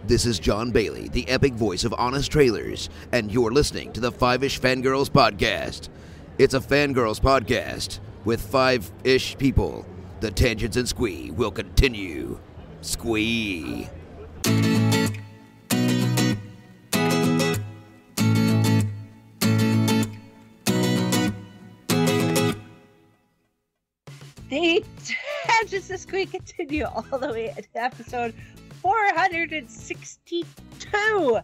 This is John Bailey, the epic voice of Honest Trailers, and you're listening to the Fiveish Fangirls podcast. It's a Fangirls podcast with five-ish people. The tangents and squee will continue. Squee. The tangents and squee continue all the way to episode 462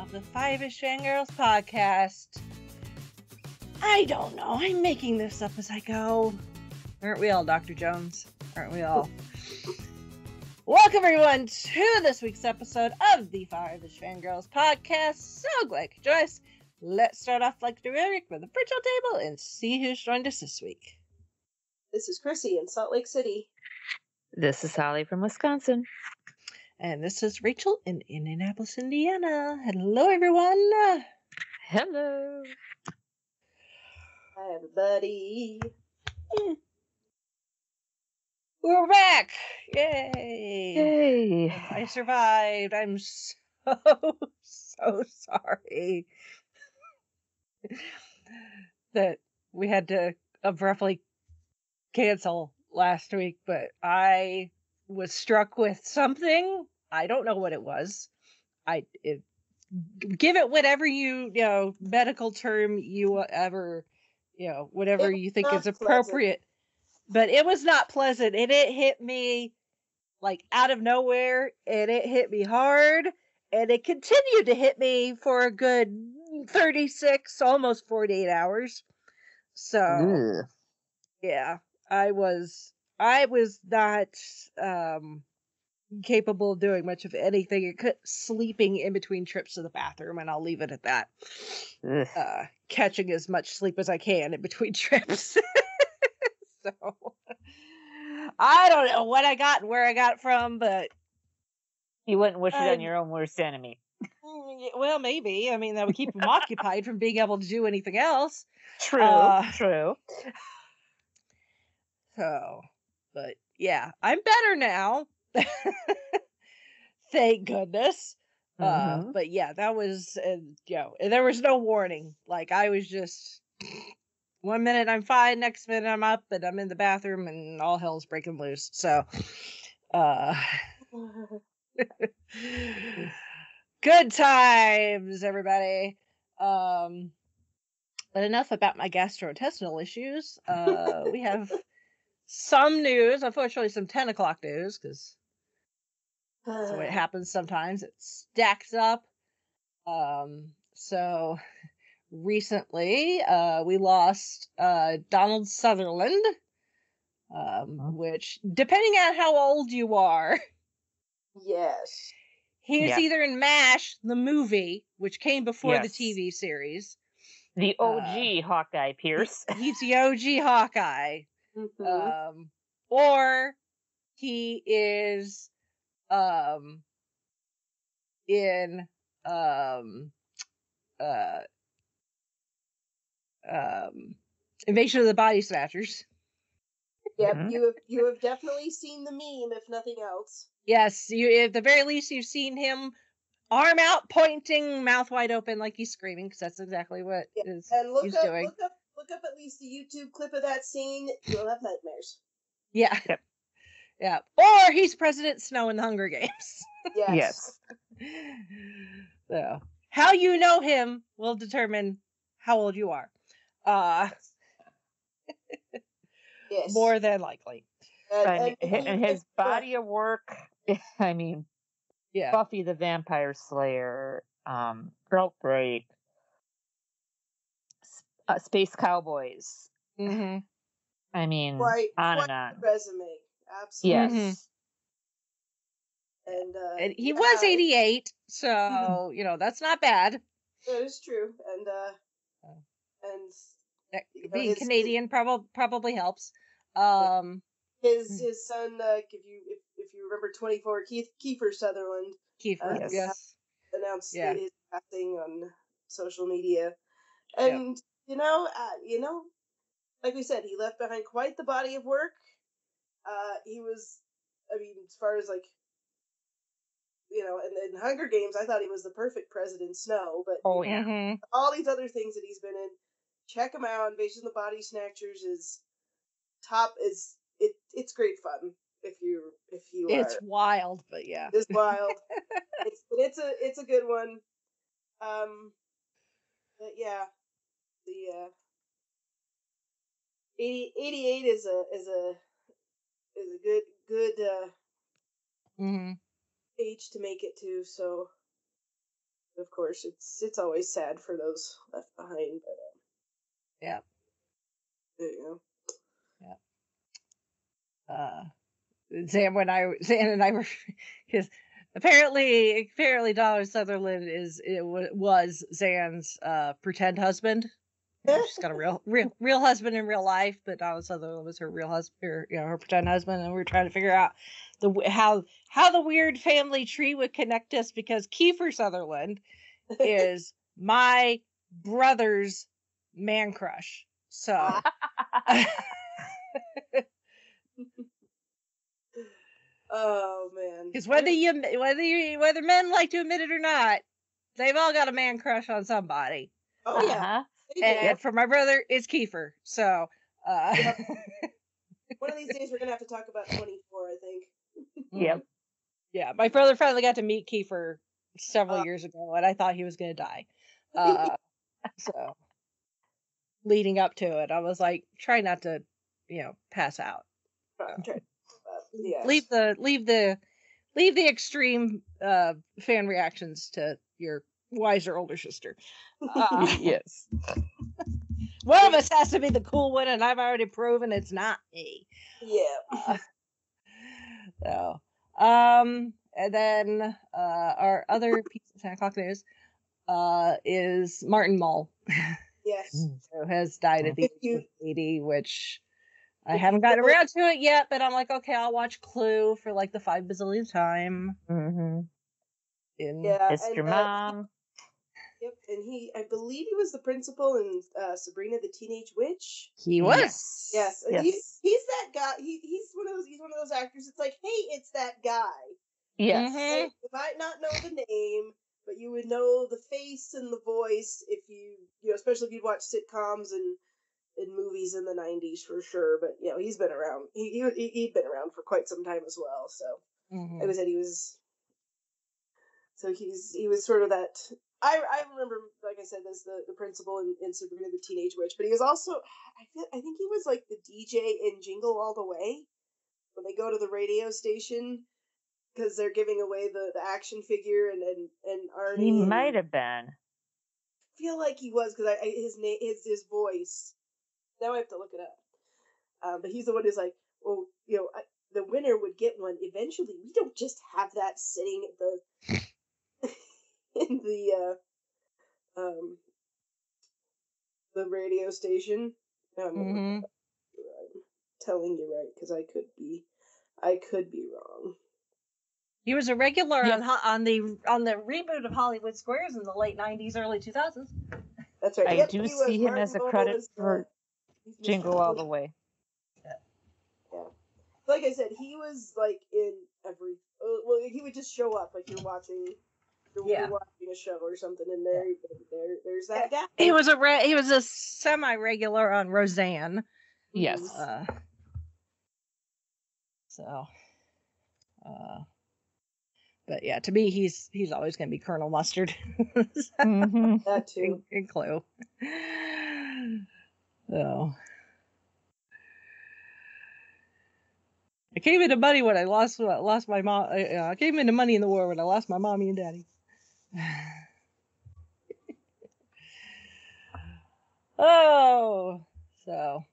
of the Fiveish Fangirls podcast. I don't know. I'm making this up as I go. Aren't we all, Dr. Jones? Aren't we all? Welcome, everyone, to this week's episode of the Fiveish Fangirls podcast. So glad you could join us. Let's start off like the week with a virtual table and see who's joined us this week. This is Chrissy in Salt Lake City. This is Holly from Wisconsin. And this is Rachel in Indianapolis, Indiana. Hello, everyone. Hello. Hi, everybody. We're back. Yay. Yay. I survived. I'm so sorry that we had to abruptly cancel last week, but I was struck with something. I don't know what it was. Give it whatever medical term you ever, whatever you think is appropriate. But it was not pleasant, and it hit me like out of nowhere, and it hit me hard, and it continued to hit me for a good 36, almost 48 hours. So, yeah, I was not capable of doing much of anything. Sleeping in between trips to the bathroom, and I'll leave it at that. Catching as much sleep as I can in between trips. So, I don't know what I got and where I got it from, but you wouldn't wish it on your own worst enemy. Well, maybe. I mean, that would keep them occupied from being able to do anything else. True. So, but yeah, I'm better now. Thank goodness. But yeah, that was, there was no warning. Like, I was just, 1 minute I'm fine, next minute I'm up and I'm in the bathroom and all hell's breaking loose. So, good times, everybody. But enough about my gastrointestinal issues. We have some news, unfortunately some 10 o'clock news, because that's what happens sometimes. It stacks up. So recently, we lost Donald Sutherland, which, depending on how old you are, yes, he was either in MASH, the movie, which came before the TV series. The OG Hawkeye Pierce. He's the OG Hawkeye. Mm-hmm. Or he is in Invasion of the Body Snatchers. Yep, you have definitely seen the meme, if nothing else. Yes, you at the very least you've seen him arm out, pointing, mouth wide open, like he's screaming, because that's exactly what he's doing. Look up at least the YouTube clip of that scene. You'll have nightmares. Yeah. Yep. Yeah. Or he's President Snow in the Hunger Games. Yes. So, how you know him will determine how old you are. Yes. More than likely. And his body of work, I mean, Buffy the Vampire Slayer, Outbreak, Space Cowboys. Mm-hmm. I mean, quite and on. Resume, absolutely. Yes. Mm-hmm. And he was 88, so that's not bad. That is true, and being Canadian probably helps. His son, if you remember 24, Kiefer Sutherland. Kiefer, yes, announced his passing on social media, and like we said, he left behind quite the body of work. He was, I mean, as far as like in Hunger Games, I thought he was the perfect President Snow, but yeah. all these other things that he's been in, check him out. Invasion of the Body Snatchers is top. It's great fun if you it's wild, but yeah, it's wild. It's a good one. But yeah, the 88 is a good age to make it to. So of course it's always sad for those left behind. But yeah, there you go. Yeah. Zan and I were, because apparently Donald Sutherland was Zan's pretend husband. She's got a real husband in real life, but Donald Sutherland was her real husband, her pretend husband, and we were trying to figure out how the weird family tree would connect us, because Kiefer Sutherland is my brother's man crush. So oh man, because whether men like to admit it or not, they've all got a man crush on somebody. Oh yeah. And for my brother, it's Kiefer. So one of these days we're gonna have to talk about 24, I think. Yep. Yeah, my brother finally got to meet Kiefer several years ago, and I thought he was gonna die. So leading up to it, I was like, try not to, pass out. Yes. Leave the extreme fan reactions to your wiser older sister. Yes. One of us has to be the cool one, and I've already proven it's not me. Yeah. So, and then our other piece of 10 o'clock news is Martin Mull. Yes. Who has died at the age of 80, which I haven't gotten around to it yet, but I'm like, okay, I'll watch Clue for like the 5 bazillionth time. Mr. Mom. Yep, and I believe he was the principal in Sabrina the Teenage Witch. He was. Yes. He's that guy. He's one of those actors. It's like, hey, it's that guy. Yes. Like, you might not know the name, but you would know the face and the voice if you especially if you'd watch sitcoms and movies in the 90s for sure. But he's been around. He'd been around for quite some time as well. So I was said he was. So he was sort of that. I remember, like I said, as the principal in Sabrina the Teenage Witch, but he was also, I think he was like the DJ in Jingle All the Way, when they go to the radio station, because they're giving away the action figure, and Arnie. He might have been. I feel like he was, because his voice, now I have to look it up. But he's the one who's like, well, the winner would get one eventually. We don't just have that sitting at the... in the radio station. I'm telling you right, because I could be wrong. He was a regular on the reboot of Hollywood Squares in the late 90s, early 2000s. That's right. I do see him as a credit for Jingle All the Way. Yeah. Like I said, he was like in every. Well, he would just show up like you're watching a show or something, and there's that guy. He was a semi-regular on Roseanne. Yes. But yeah, to me, he's always going to be Colonel Mustard. That too. In Clue. So. I came into money when I lost my mom. I came into money in the war when I lost my mommy and daddy. Oh, so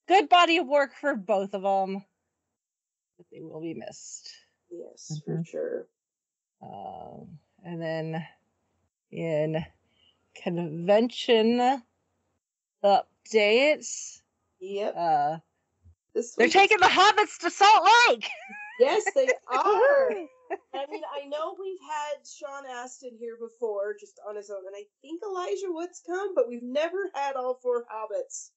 good body of work for both of them, but they will be missed. Yes, for sure. And then in convention updates, yep. They're taking the hobbits to Salt Lake. Yes, they are. I mean, I know we've had Sean Astin here before, just on his own, and I think Elijah Wood's come, but we've never had all 4 hobbits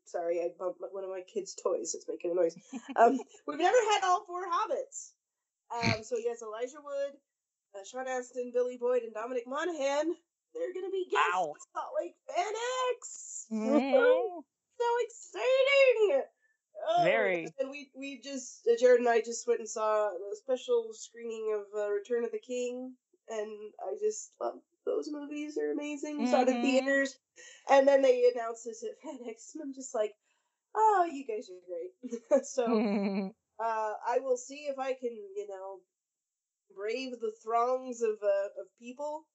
Sorry, I bumped one of my kids' toys. It's making a noise. We've never had all 4 hobbits. So yes, Elijah Wood, Sean Astin, Billy Boyd, and Dominic Monaghan. They're gonna be guests on Salt Lake Fan X. So exciting! Oh, Very. and we just Jared and I just went and saw a special screening of Return of the King, and I just love those movies. They're amazing. Saw it in theaters, and then they announced this at FanX, and I'm just like, oh, you guys are great. So I will see if I can, brave the throngs of people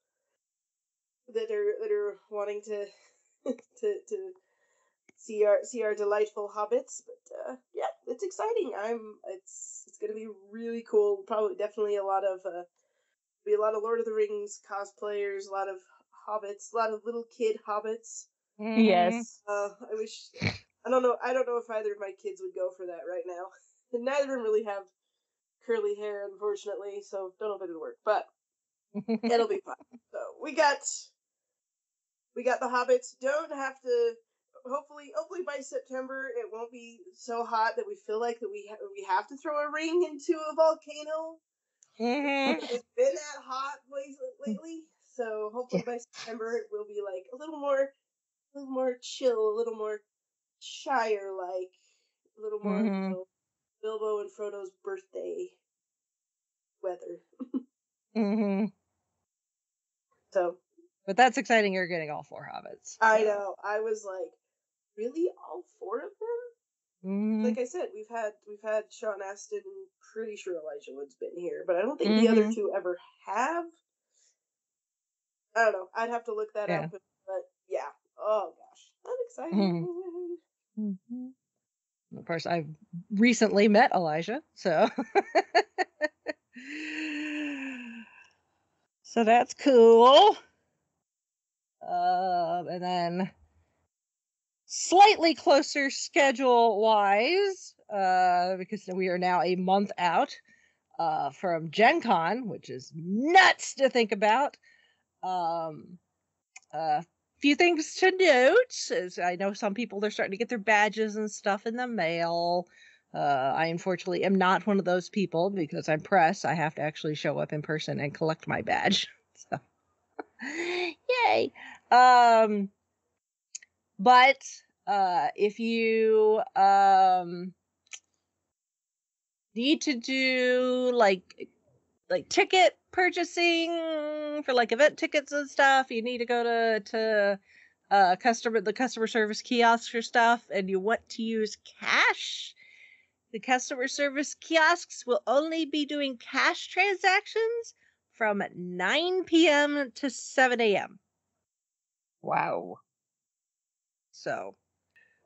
that are wanting to to see our delightful hobbits. But yeah, it's exciting. It's gonna be really cool. Probably definitely a lot of Lord of the Rings cosplayers, a lot of hobbits, a lot of little kid hobbits. Yes. I don't know if either of my kids would go for that right now. And neither of them really have curly hair, unfortunately, so don't know if it'll work, but it'll be fun. So we got the hobbits. Don't have to. Hopefully by September it won't be so hot that we feel like that we have to throw a ring into a volcano. It's been that hot lately, so hopefully by September it will be like a little more chill, a little more Shire-like, a little more Bilbo and Frodo's birthday weather. So, but that's exciting. You're getting all 4 hobbits. So. I know. I was like, really, all 4 of them? Like I said, we've had Sean Astin. Pretty sure Elijah Wood's been here, but I don't think the other 2 ever have. I don't know. I'd have to look that up. But yeah. Oh gosh, I'm excited. Of course, I've recently met Elijah, so so that's cool. And then slightly closer schedule-wise, because we are now a month out from Gen Con, which is nuts to think about. Few things to note, as I know some people, they're starting to get their badges and stuff in the mail. I unfortunately am not one of those people because I'm press. I have to actually show up in person and collect my badge. So, yay! But if you need to do like ticket purchasing for like event tickets and stuff, you need to go to the customer service kiosks for stuff, and you want to use cash. The customer service kiosks will only be doing cash transactions from 9 p.m. to 7 a.m. Wow. So,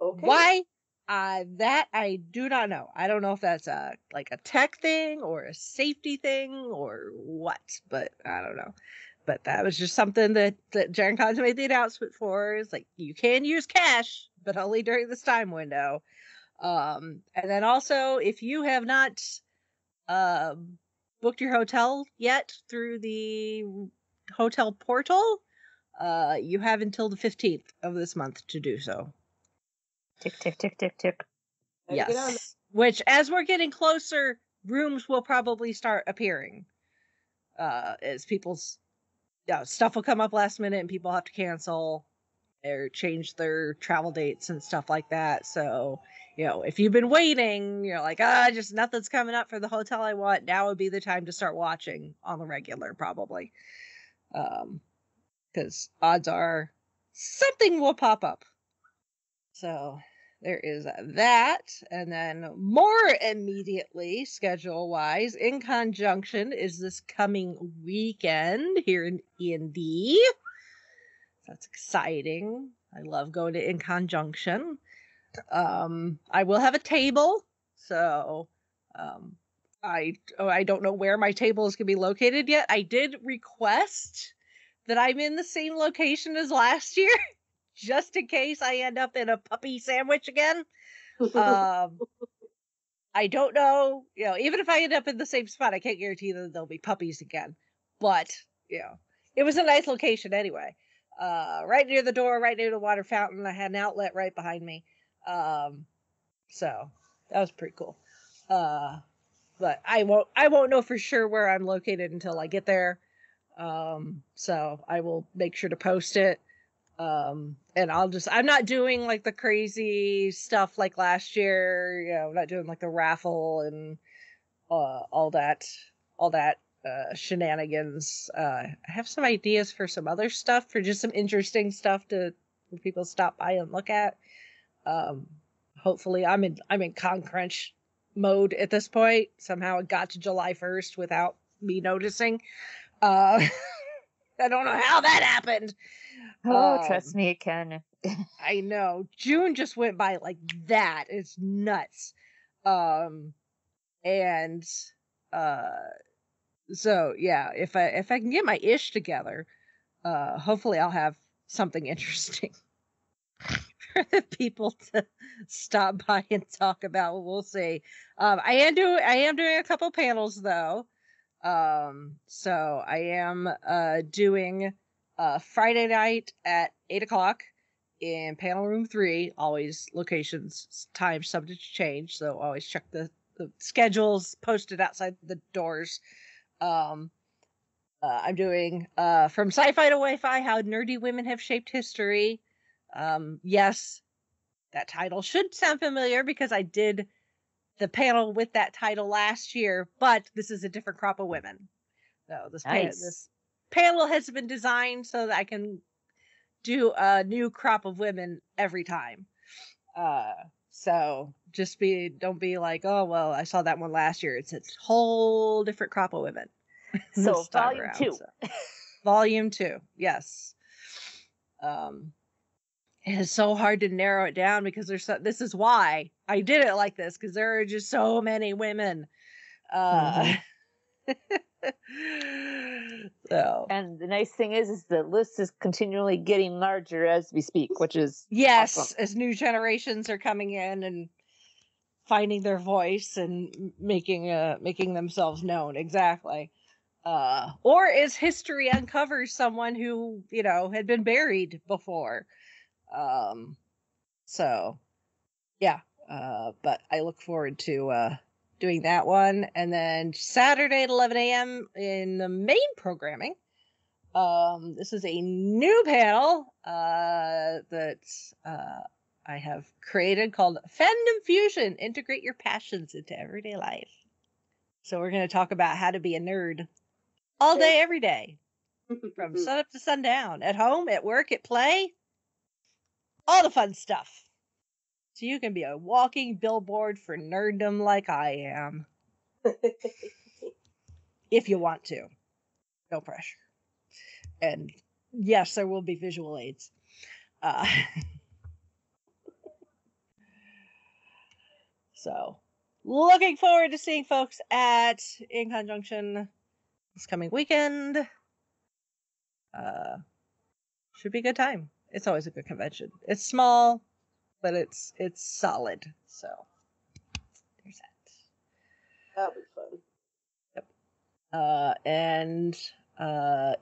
okay. Why? That I do not know. I don't know if that's a tech thing or a safety thing or what, but I don't know. But that was just something that Gen Con made the announcement for. Is like, you can use cash, but only during this time window. And then also, if you have not booked your hotel yet through the hotel portal, you have until the 15th of this month to do so. Tick, tick, tick, tick, tick. Yes. Which, as we're getting closer, rooms will probably start appearing. As people's stuff will come up last minute and people have to cancel or change their travel dates and stuff like that. So, if you've been waiting, you're like, just nothing's coming up for the hotel I want. Now would be the time to start watching on the regular, probably. Because odds are something will pop up. So there is that. And then more immediately, schedule-wise, in conjunction, is this coming weekend here in E&D. That's exciting. I love going to In Conjunction. I will have a table. So I don't know where my table is going to be located yet. I did request that I'm in the same location as last year. Just in case I end up in a puppy sandwich again. I don't know. Even if I end up in the same spot, I can't guarantee that there'll be puppies again. But, it was a nice location anyway. right near the door, right near the water fountain. I had an outlet right behind me. So that was pretty cool. But I won't know for sure where I'm located until I get there. So I will make sure to post it. And I'm not doing like the crazy stuff like last year, I'm not doing like the raffle and all that shenanigans. I have some ideas for some other stuff, for just some interesting stuff for people to stop by and look at. Hopefully I'm in con crunch mode at this point. Somehow it got to July 1st without me noticing. I don't know how that happened. Oh, trust me, it can. I know. June just went by like that. It's nuts. And so yeah, if I can get my ish together, hopefully I'll have something interesting for the people to stop by and talk about. We'll see. I am doing a couple panels though. So I am doing Friday night at 8:00 in panel room 3. Always locations, time subject to change, so always check the schedules posted outside the doors. I'm doing From Sci-Fi to Wi-Fi: How Nerdy Women Have Shaped History. Yes, that title should sound familiar because I did the panel with that title last year, but this is a different crop of women. So this panel has been designed so that I can do a new crop of women every time. So don't be like, oh, well, I saw that one last year. It's a whole different crop of women. So volume 2. So. Volume 2. Yes. It is so hard to narrow it down because this is why I did it like this, because there are just so many women. So. And the nice thing is the list is continually getting larger as we speak, which is awesome. As new generations are coming in and finding their voice and making themselves known. Exactly. Or as history uncovers someone who, had been buried before. So yeah. But I look forward to doing that one. And then Saturday at 11 a.m. in the main programming, this is a new panel that I have created called Fandom Fusion: Integrate Your Passions into Everyday Life. So we're going to talk about how to be a nerd all day, every day, from sunup to sundown, at home, at work, at play, all the fun stuff. So you can be a walking billboard for nerddom like I am. If you want to. No pressure. And yes, there will be visual aids. So, looking forward to seeing folks at In Conjunction this coming weekend. Should be a good time. It's always a good convention. It's small, but it's solid. So there's that. That'll be fun. Yep. And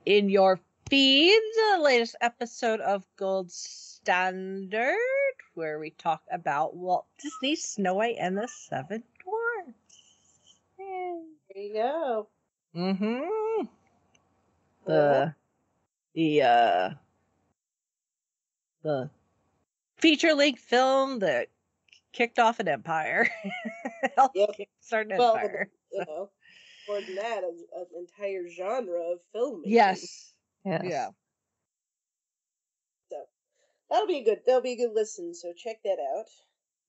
in your feeds, the latest episode of Gold Standard, where we talk about Walt Disney's Snow White and the Seven Dwarfs. Yay. There you go. Mm-hmm. The feature-length film that kicked off an empire. Started an empire. More than that, an entire genre of filmmaking. Yes. Yeah. So that'll be a good listen. So check that out.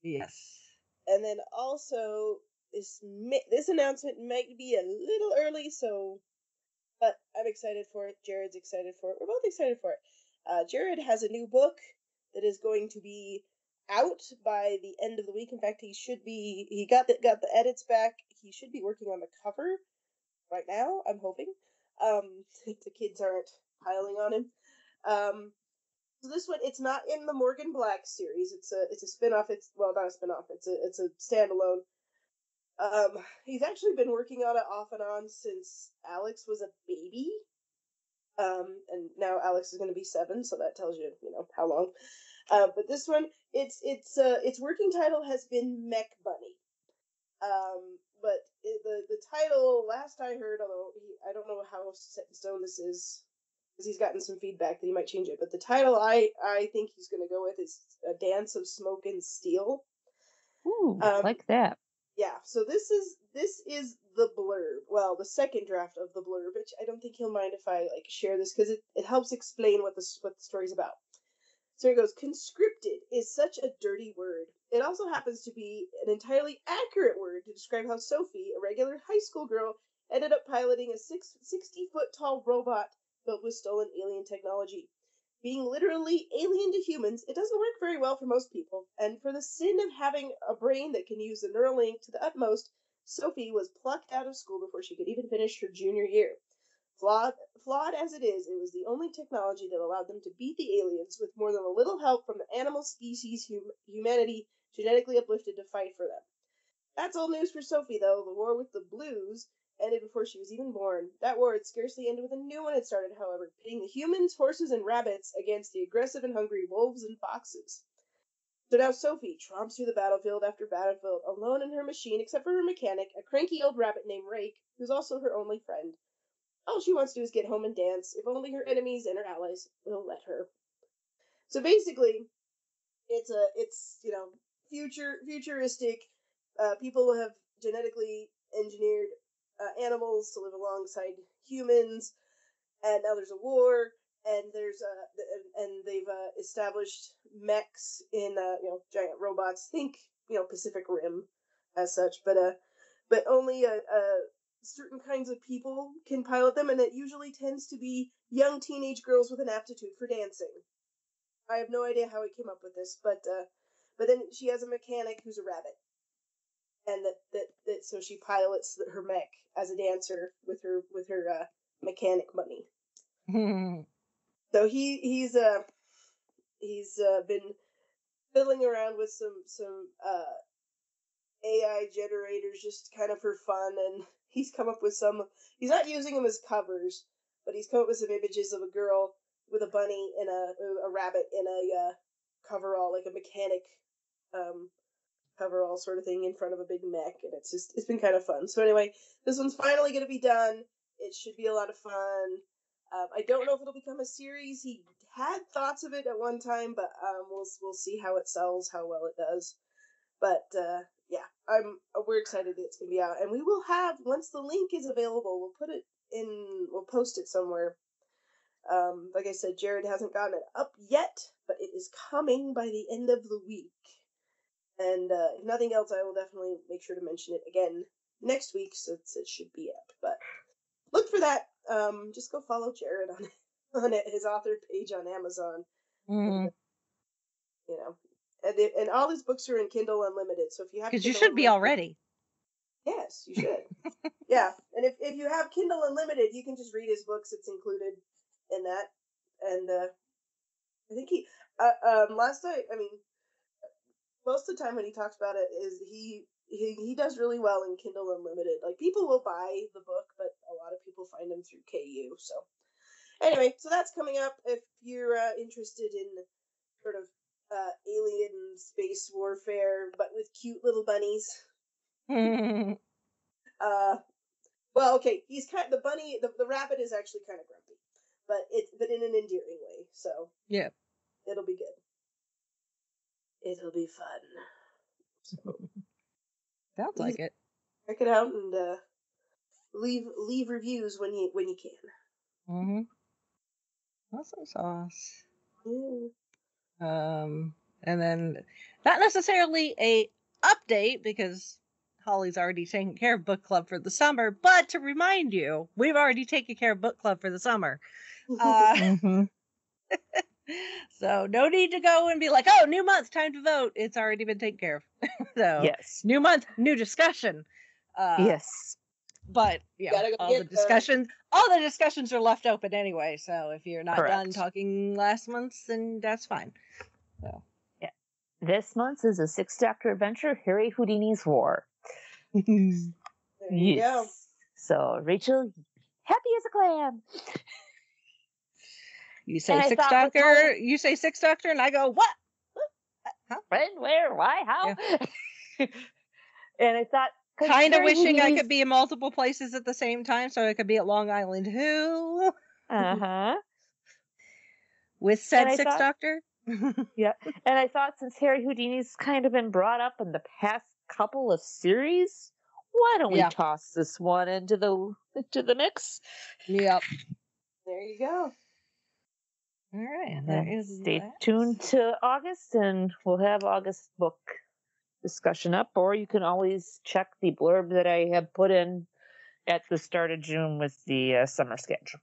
Yes. And then also this announcement might be a little early, but I'm excited for it. Jared's excited for it. We're both excited for it. Jared has a new book that is going to be out by the end of the week. In fact, he got the edits back. He should be working on the cover right now, I'm hoping. If the kids aren't piling on him. So this one, it's not in the Morgan Black series. It's a spin-off. Not a spin-off. It's a standalone. He's actually been working on it off and on since Alex was a baby. And now Alex is going to be 7, so that tells you, how long. But this one, its working title has been Mech Bunny. But the title, last I heard, although I don't know how set in stone this is, because he's gotten some feedback that he might change it. But the title I think he's going to go with is A Dance of Smoke and Steel. Ooh, like that. Yeah, so this is the blurb. Well, the second draft of the blurb, which I don't think he'll mind if I share this, because it helps explain what the story's about. So here goes. Conscripted is such a dirty word. It also happens to be an entirely accurate word to describe how Sophie, a regular high school girl, ended up piloting a 60-foot-tall robot built with stolen alien technology. Being literally alien to humans, it doesn't work very well for most people, and for the sin of having a brain that can use the neural link to the utmost, Sophie was plucked out of school before she could even finish her junior year. Flawed as it is, it was the only technology that allowed them to beat the aliens with more than a little help from the animal species humanity genetically uplifted to fight for them. That's old news for Sophie, though. The war with the Blues ended before she was even born. That war had scarcely ended with a new one had started, however, pitting the humans, horses, and rabbits against the aggressive and hungry wolves and foxes. So now Sophie tromps through the battlefield after battlefield, alone in her machine, except for her mechanic, a cranky old rabbit named Rake, who's also her only friend. All she wants to do is get home and dance, if only her enemies and her allies will let her. So basically, it's futuristic. People have genetically engineered animals to live alongside humans, and now there's a war, and they've established mechs in giant robots. Think Pacific Rim, as such, but only certain kinds of people can pilot them, and it usually tends to be young teenage girls with an aptitude for dancing. I have no idea how he came up with this, but then she has a mechanic who's a rabbit, and that so she pilots her mech as a dancer with her mechanic money. So he's been fiddling around with some AI generators just kind of for fun, and he's come up with some. He's not using them as covers, but he's come up with some images of a girl with a bunny and a rabbit in a coverall, like a mechanic coverall sort of thing in front of a big mech, and it's been kind of fun. So anyway, this one's finally going to be done. It should be a lot of fun. I don't know if it'll become a series. He had thoughts of it at one time, but we'll see how it sells, how well it does. But yeah, we're excited that it's going to be out, and we will have, once the link is available, we'll post it somewhere. Like I said, Jared hasn't gotten it up yet, but it is coming by the end of the week. And if nothing else, I will definitely make sure to mention it again next week, since it should be up. But look for that. Just go follow Jared on his author page on Amazon. Mm-hmm. And all his books are in Kindle Unlimited. So if you have, because you should be already. Yes, you should. Yeah, and if you have Kindle Unlimited, you can just read his books. It's included in that. And I think last night, most of the time when he talks about it is he does really well in Kindle Unlimited. Like, people will buy the book, but a lot of people find them through KU. So anyway, so that's coming up. If you're interested in sort of alien space warfare, but with cute little bunnies. Well, okay, he's the bunny. The rabbit is actually kind of grumpy, but in an endearing way. So yeah, it'll be good. It'll be fun. So, sounds like it. Check it out and leave reviews when you can. Mm-hmm. Awesome sauce. Yeah. And then not necessarily a update, because Holly's already taken care of book club for the summer, but to remind you, we've already taken care of book club for the summer. Mm-hmm. So no need to go and be like, oh, new month, time to vote. It's already been taken care of. So yes, new month, new discussion. Yes, but yeah, all the discussions are left open anyway. So if you're not Correct. done talking last month, then that's fine. So yeah, this month is a 6-chapter adventure, Harry Houdini's War. There you go. So Rachel, happy as a clam. You say Sixth Doctor, you say Sixth Doctor, and I go, what? Huh? When, where, why, how? Yeah. And I thought, kind of wishing I could be in multiple places at the same time, so I could be at Long Island Who? With said Sixth Doctor. Yeah, and I thought since Harry Houdini's kind of been brought up in the past couple of series, why don't we toss this one into the mix? Yep. There you go. All right. And then stay tuned to August, and we'll have August book discussion up, or you can always check the blurb that I have put in at the start of June with the summer schedule.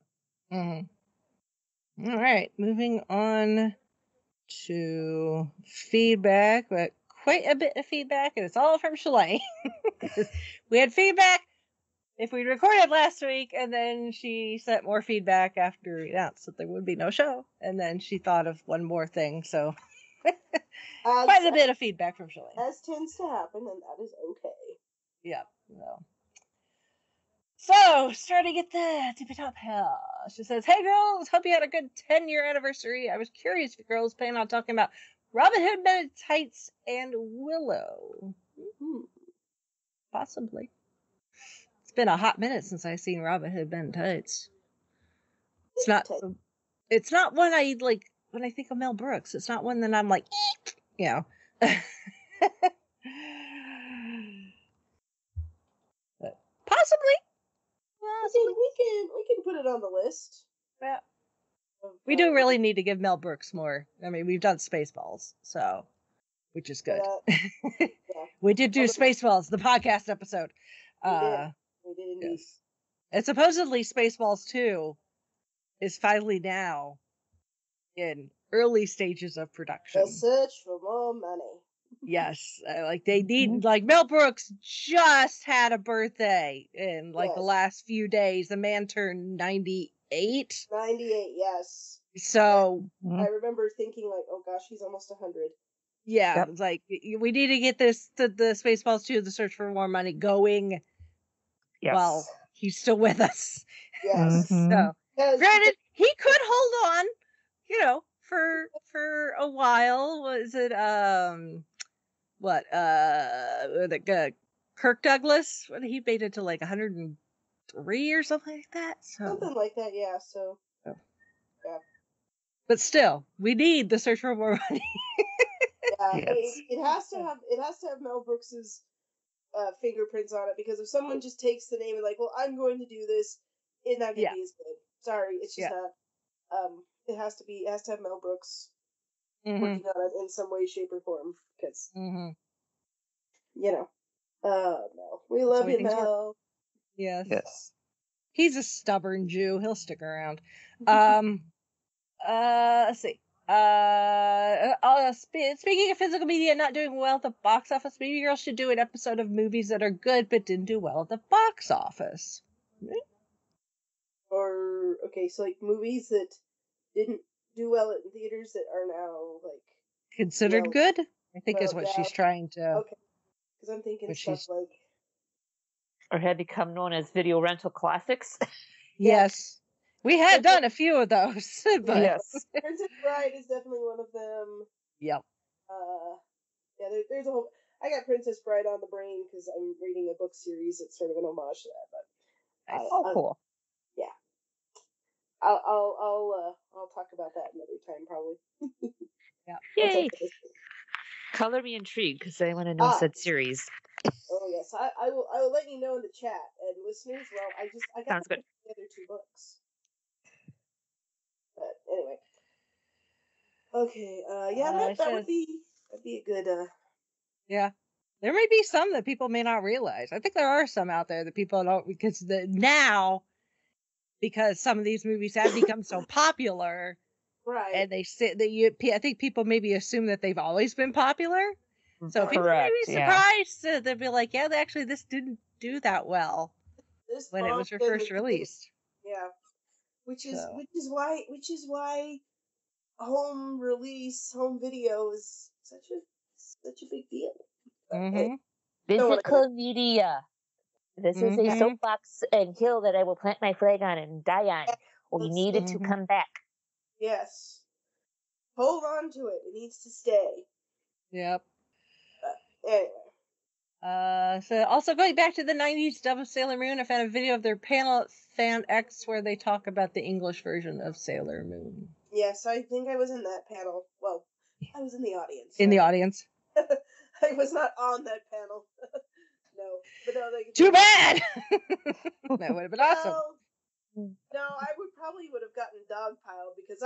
All right. Moving on to feedback, but quite a bit of feedback, and it's all from Shalane. We had feedback if we recorded last week, and then she sent more feedback after we announced that there would be no show, and then she thought of one more thing, so quite a bit of feedback from Shalane. As tends to happen, and that is okay. Yeah. So, starting at the tippy top here, she says, "Hey girls, hope you had a good 10-year anniversary. I was curious if you girls plan on talking about Robin Hood Men in Tights and Willow." Possibly. It's been a hot minute since I've seen Robin Hood Men in Tights. It's not one I like when I think of Mel Brooks. It's not one that I'm like, you know. But possibly. We can put it on the list. Yeah. We do really need to give Mel Brooks more. I mean, we've done Spaceballs, so which is good. Yeah. We did do Spaceballs, the podcast episode. We did indeed. Yes. And supposedly Spaceballs 2 is finally now in early stages of production. The search for more money. Yes, like they need, like Mel Brooks just had a birthday in the last few days. The man turned 98. 98, yes. So I remember thinking like, oh gosh, he's almost 100. Yeah, it's like we need to get the Spaceballs 2, the search for more money going. Yes. While he's still with us. Yes. So granted, he could hold on, for a while. Was it Kirk Douglas, when he made it to like 103 or something like that. So something like that, yeah. So yeah. But still, we need the search for more money. Yeah, yes. it has to have Mel Brooks's fingerprints on it, because if someone just takes the name and like, well, I'm going to do this, it's not gonna be as good. Sorry, it's just not. It has to have Mel Brooks working on it in some way, shape, or form, because Mel, we love you, Mel. Yes. He's a stubborn Jew. He'll stick around. Let's see. Speaking of physical media not doing well at the box office, maybe girls should do an episode of movies that are good but didn't do well at the box office. Or so like movies that didn't do well in theaters that are now like considered good, I think is what she's trying to. Okay, because I'm thinking stuff like, or had become known as video rental classics. Yes. We had done a few of those. But... Yes. Princess Bride is definitely one of them. Yep. There's a whole... I got Princess Bride on the brain because I'm reading a book series that's sort of an homage to that. But cool. Yeah. I'll talk about that another time probably. Yeah. Yay! Color me intrigued because I want to know said series. Oh yes, I will let you know in the chat, and listeners. Well, I got Sounds good. The other 2 books. But anyway, okay, that would be a good. Yeah, there may be some that people may not realize. I think there are some out there that people don't, because some of these movies have become so popular, right? And they sit that I think people maybe assume that they've always been popular. So people may be surprised. They'll be like, "Yeah, actually, this didn't do that well when it was first released." Yeah. Which is why home video is such a big deal. Physical media. This is a soapbox and hill that I will plant my flag on and die on. We need it to come back. Yes. Hold on to it. It needs to stay. Yep. Anyway. So also going back to the 90s dub of Sailor Moon, I found a video of their panel at Fan X where they talk about the English version of Sailor Moon. Yes, I think I was in that panel. Well, I was in the audience. In the audience. I was not on that panel. No. But no, Too bad! That would have been awesome. No, I would have gotten dogpiled because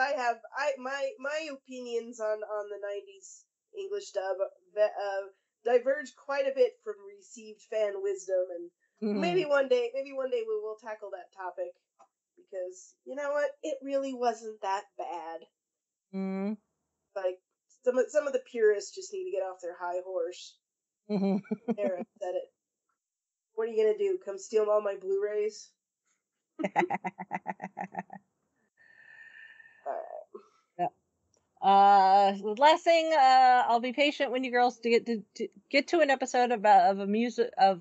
my opinions on the 90s English dub diverge quite a bit from received fan wisdom, and maybe one day we will tackle that topic because you know what, it really wasn't that bad. Like some of the purists just need to get off their high horse. There, I said it. What are you gonna do? Come steal all my Blu-rays? The last thing, I'll be patient when you girls get to an episode of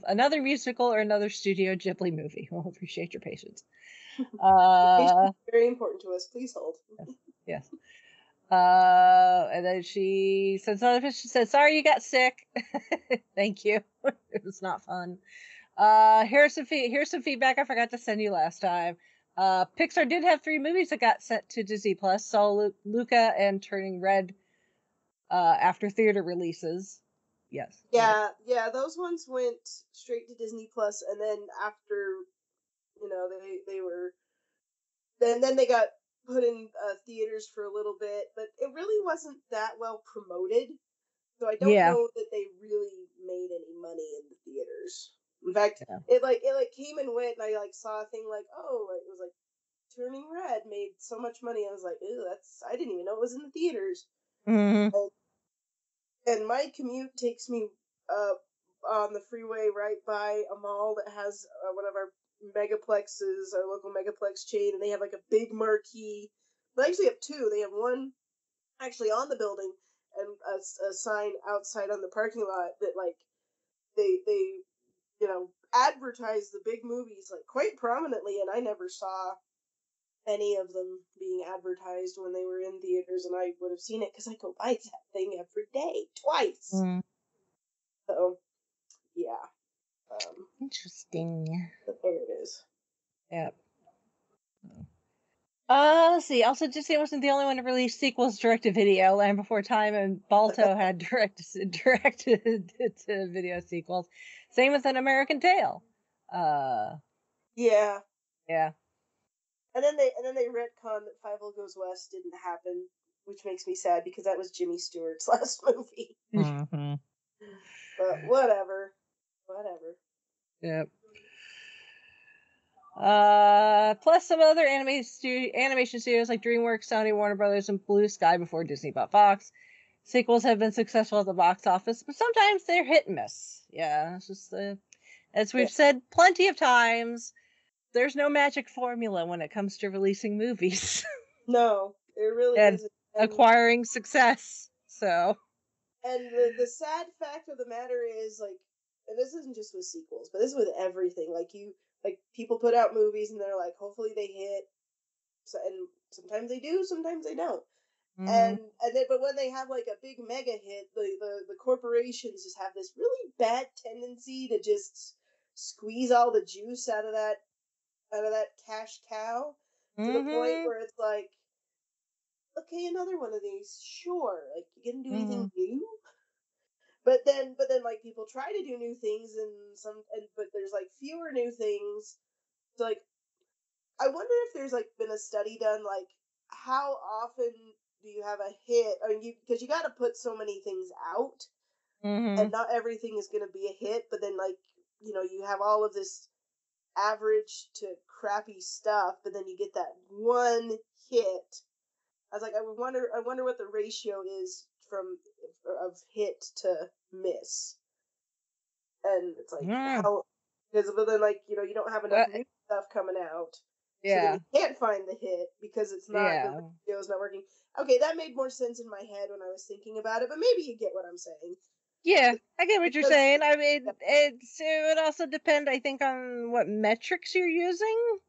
another musical or another Studio Ghibli movie. We'll appreciate your patience. Patience is very important to us. Please hold. Yes. And then she said, "Sorry you got sick." Thank you. It was not fun. Here's some feedback I forgot to send you last time. Pixar did have 3 movies that got sent to Disney Plus. So Luca and Turning Red after theater releases. Yes. Yeah, those ones went straight to Disney Plus, and then after, they were, then they got put in theaters for a little bit, but it really wasn't that well promoted. So I don't know that they really made any money in the theaters. In fact, it came and went, and I saw a thing it was like Turning Red made so much money. I was like, ew, I didn't even know it was in the theaters. And my commute takes me on the freeway right by a mall that has one of our megaplexes, our local megaplex chain, and they have a big marquee. They actually have 2. They have one actually on the building and a sign outside on the parking lot that they advertise the big movies quite prominently, and I never saw any of them being advertised when they were in theaters, and I would have seen it because I go by that thing every day, twice. So, yeah. Interesting. But there it is. Yep. Let's see. Also, Disney wasn't the only one to release sequels direct to video. Land Before Time and Balto had direct to video sequels. Same with An American Tail. Yeah. Yeah. And then they retconned that Fievel Goes West didn't happen, which makes me sad because that was Jimmy Stewart's last movie. But whatever. Yep. Plus some other animation studios like DreamWorks, Sony, Warner Brothers, and Blue Sky before Disney bought Fox. Sequels have been successful at the box office, but sometimes they're hit and miss. Yeah, it's just as we've said plenty of times, there's no magic formula when it comes to releasing movies. No, there really isn't. Acquiring success. So. And the sad fact of the matter is, and this isn't just with sequels, but this is with everything. People put out movies and they're like, hopefully they hit. So, and sometimes they do, sometimes they don't. And then, but when they have a big mega hit, the corporations just have this really bad tendency to just squeeze all the juice out of that cash cow to the point where it's like, okay, another one of these, sure. You gonna do anything new? But then people try to do new things but there's fewer new things. So I wonder if there's been a study done how often do you have a hit? I mean, because you got to put so many things out, and not everything is going to be a hit. But then you have all of this average to crappy stuff, but then you get that one hit. I was like, I wonder what the ratio is of hit to miss. And it's how, because but then you don't have enough new stuff coming out. Yeah. So you can't find the hit because it's not the radio's not working. Okay, that made more sense in my head when I was thinking about it, but maybe you get what I'm saying. Yeah, I get what you're saying. I mean, it would also depend, I think, on what metrics you're using.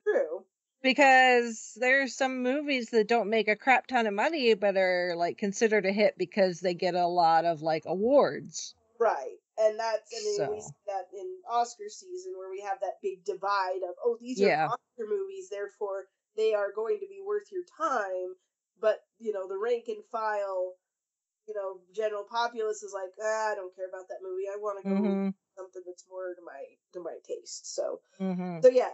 True. Because there's some movies that don't make a crap ton of money, but are like considered a hit because they get a lot of like awards. Right. And that's, I mean, we So. see that in Oscar season where we have that big divide of, oh, these Yeah. are Oscar movies, therefore they are going to be worth your time. But, you know, the rank and file, you know, general populace is like, I don't care about that movie. I want to go Mhm. something that's more to my taste. So, Mhm. so yeah,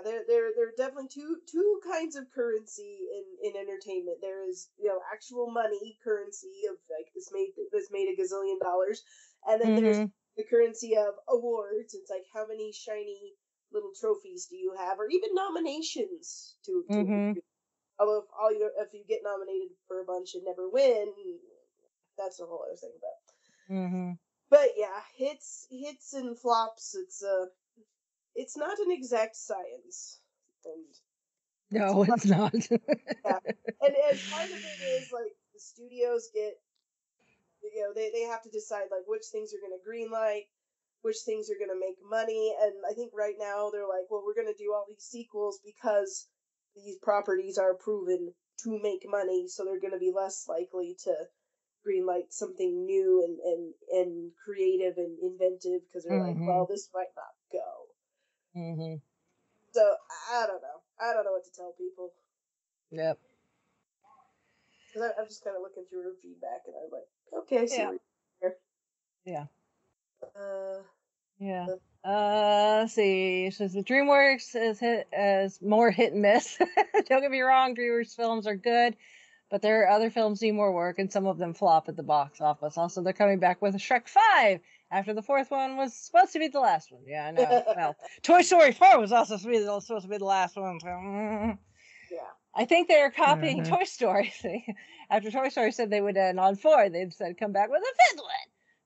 there are definitely two kinds of currency in entertainment. There is, you know, actual money currency of like this made a gazillion dollars, and then there's Mhm. the currency of awards. It's like how many shiny little trophies do you have, or even nominations to Mhm. although if you get nominated for a bunch and never win, that's a whole other thing. Mhm. But yeah, hits and flops. It's not an exact science, and No, it's not. yeah, and part of it is like the studios get, you know, they have to decide like which things are going to greenlight, which things are going to make money, and I think right now they're like, well, we're going to do all these sequels because these properties are proven to make money, so they're going to be less likely to greenlight something new and creative and inventive because they're like, well, this might not go. Mhm. So I don't know. I don't know what to tell people. Yep. Because I'm just kind of looking through her feedback, and I'm like, okay, I see Yeah. where you're Yeah. here. Yeah. Let's see. It says the DreamWorks is hit as more hit and miss. Don't get me wrong, DreamWorks films are good, but their other films need more work, and some of them flop at the box office. Also, they're coming back with a Shrek 5 after the fourth one was supposed to be the last one. Yeah, I know. Well, Toy Story 4 was also supposed to be the last one. So, Yeah. I think they're copying Toy Story. After Toy Story said they would end on 4, they said come back with a fifth one.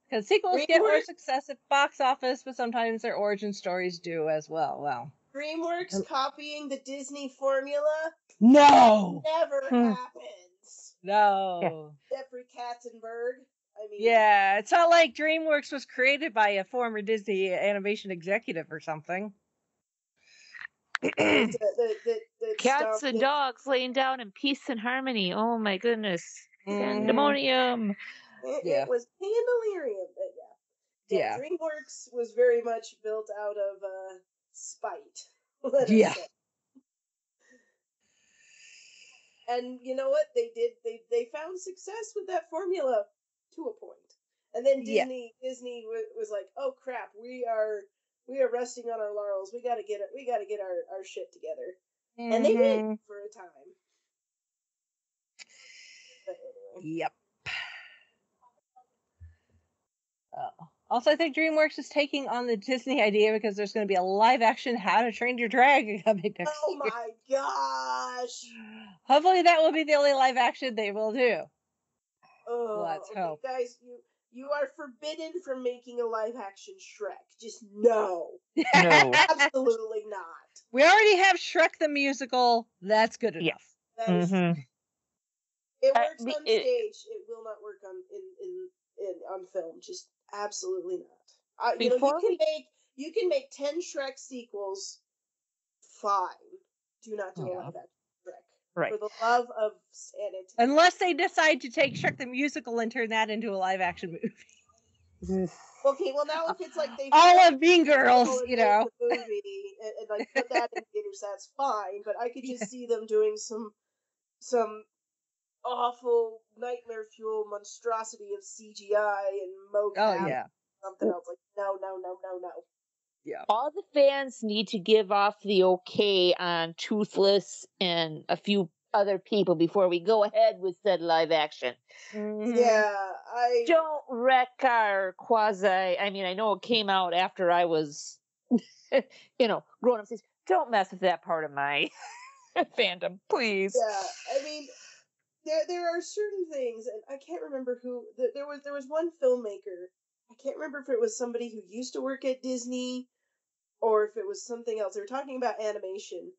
Because sequels get more success at box office, but sometimes their origin stories do as well. Well, DreamWorks copying the Disney formula? No! Never happens. No. Jeffrey Katzenberg. I mean, Yeah, it's not like DreamWorks was created by a former Disney animation executive or something. Cats and dogs laying down in peace and harmony. Oh my goodness. Pandemonium. It was pandemonium, but yeah. DreamWorks was very much built out of spite. Let us say. And you know what they did? They found success with that formula to a point. And then Disney was like, "Oh crap, we are resting on our laurels. We got to get our shit together." And they did for a time. But anyway. Yep. Also, I think DreamWorks is taking on the Disney idea because there's going to be a live-action How to Train Your Dragon coming next year. Oh my gosh! Hopefully, that will be the only live-action they will do. Oh, let's hope. Guys, you are forbidden from making a live-action Shrek. Just no. No. Absolutely not. We already have Shrek the musical. That's good enough. Yeah. That is it works on stage. It will not work on film. Just absolutely not. You know, you can make 10 Shrek sequels. Fine. Do not do a live action Shrek. Right. For the love of sanity. Unless they decide to take Shrek the musical and turn that into a live action movie. Okay, well now if it's like they all of Mean Girls, you know, the movie and like put that in theaters, that's fine. But I could just see them doing some awful nightmare fuel monstrosity of CGI and mocap. Oh yeah. Something else like no. Yeah. All the fans need to give off the okay on Toothless and a few other people before we go ahead with said live action. Yeah, don't wreck our quasi. I mean, I know it came out after I was, grown up. Don't mess with that part of my fandom, please. Yeah, I mean, there are certain things, and I can't remember who. There was one filmmaker. I can't remember if it was somebody who used to work at Disney, or if it was something else. They were talking about animation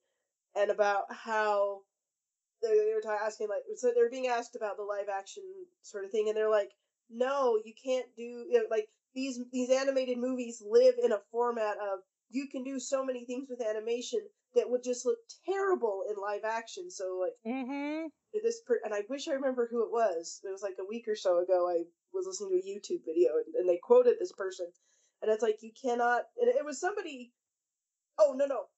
and about how they were asking so they were being asked about the live action sort of thing, and they're like, no, you can't do like these animated movies live in a format of you can do so many things with animation that would just look terrible in live action. So like and I wish I remember who it was. It was like a week or so ago. I was listening to a YouTube video and they quoted this person, and it's like, you cannot. And it was somebody. Oh no,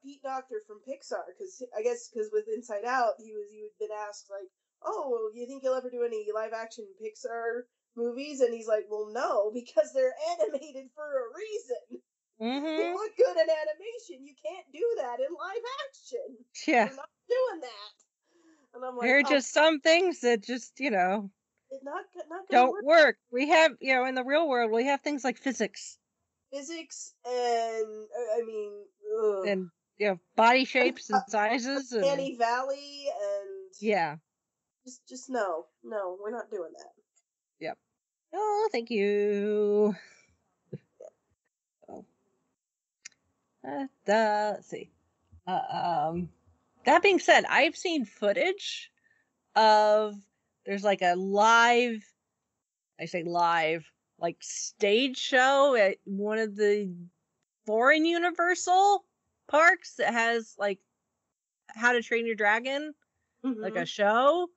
Pete Docter from Pixar, because I guess with Inside Out he had been asked like, oh, well, do you think you'll ever do any live action Pixar movies? And he's like, well, no, because they're animated for a reason. They look good in animation. You can't do that in live action. Yeah, we're not doing that. And I'm like, there are just some things that just it's not don't work. We have in the real world we have things like physics and I mean and body shapes and sizes and Uncanny Valley and just no, we're not doing that. Yep. Oh, thank you. Oh. Let's see. That being said, I've seen footage of there's like a live, I say live, like stage show at one of the foreign Universal parks that has like How to Train Your Dragon, like a show,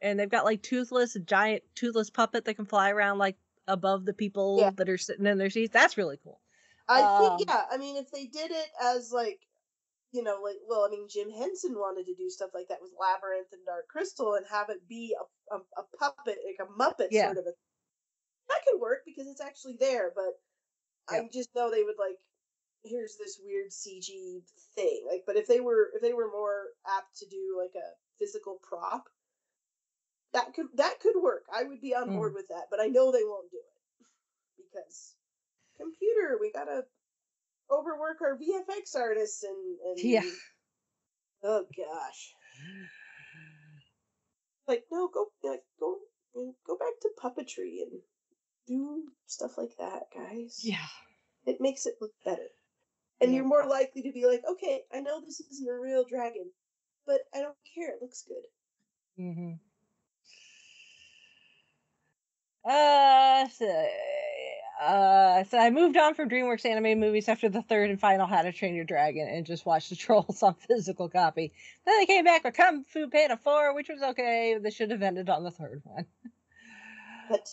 and they've got like a giant toothless puppet that can fly around like above the people that are sitting in their seats. That's really cool. I think I mean, if they did it as like, I mean, Jim Henson wanted to do stuff like that with Labyrinth and Dark Crystal and have it be a puppet, like a Muppet sort of a. That could work because it's actually there, but I just know they would like, here's this weird CG thing. Like, but if they were more apt to do like a physical prop, that could work. I would be on board with that, but I know they won't do it because computer, we gotta overwork our VFX artists and oh gosh, like no, go back to puppetry and do stuff like that, guys. Yeah, it makes it look better, and you're more likely to be like, okay, I know this isn't a real dragon, but I don't care, it looks good. So I moved on from DreamWorks animated movies after the third and final How to Train Your Dragon and just watched the Trolls on physical copy. Then they came back with Kung Fu Panda 4, which was okay. They should have ended on the third one. But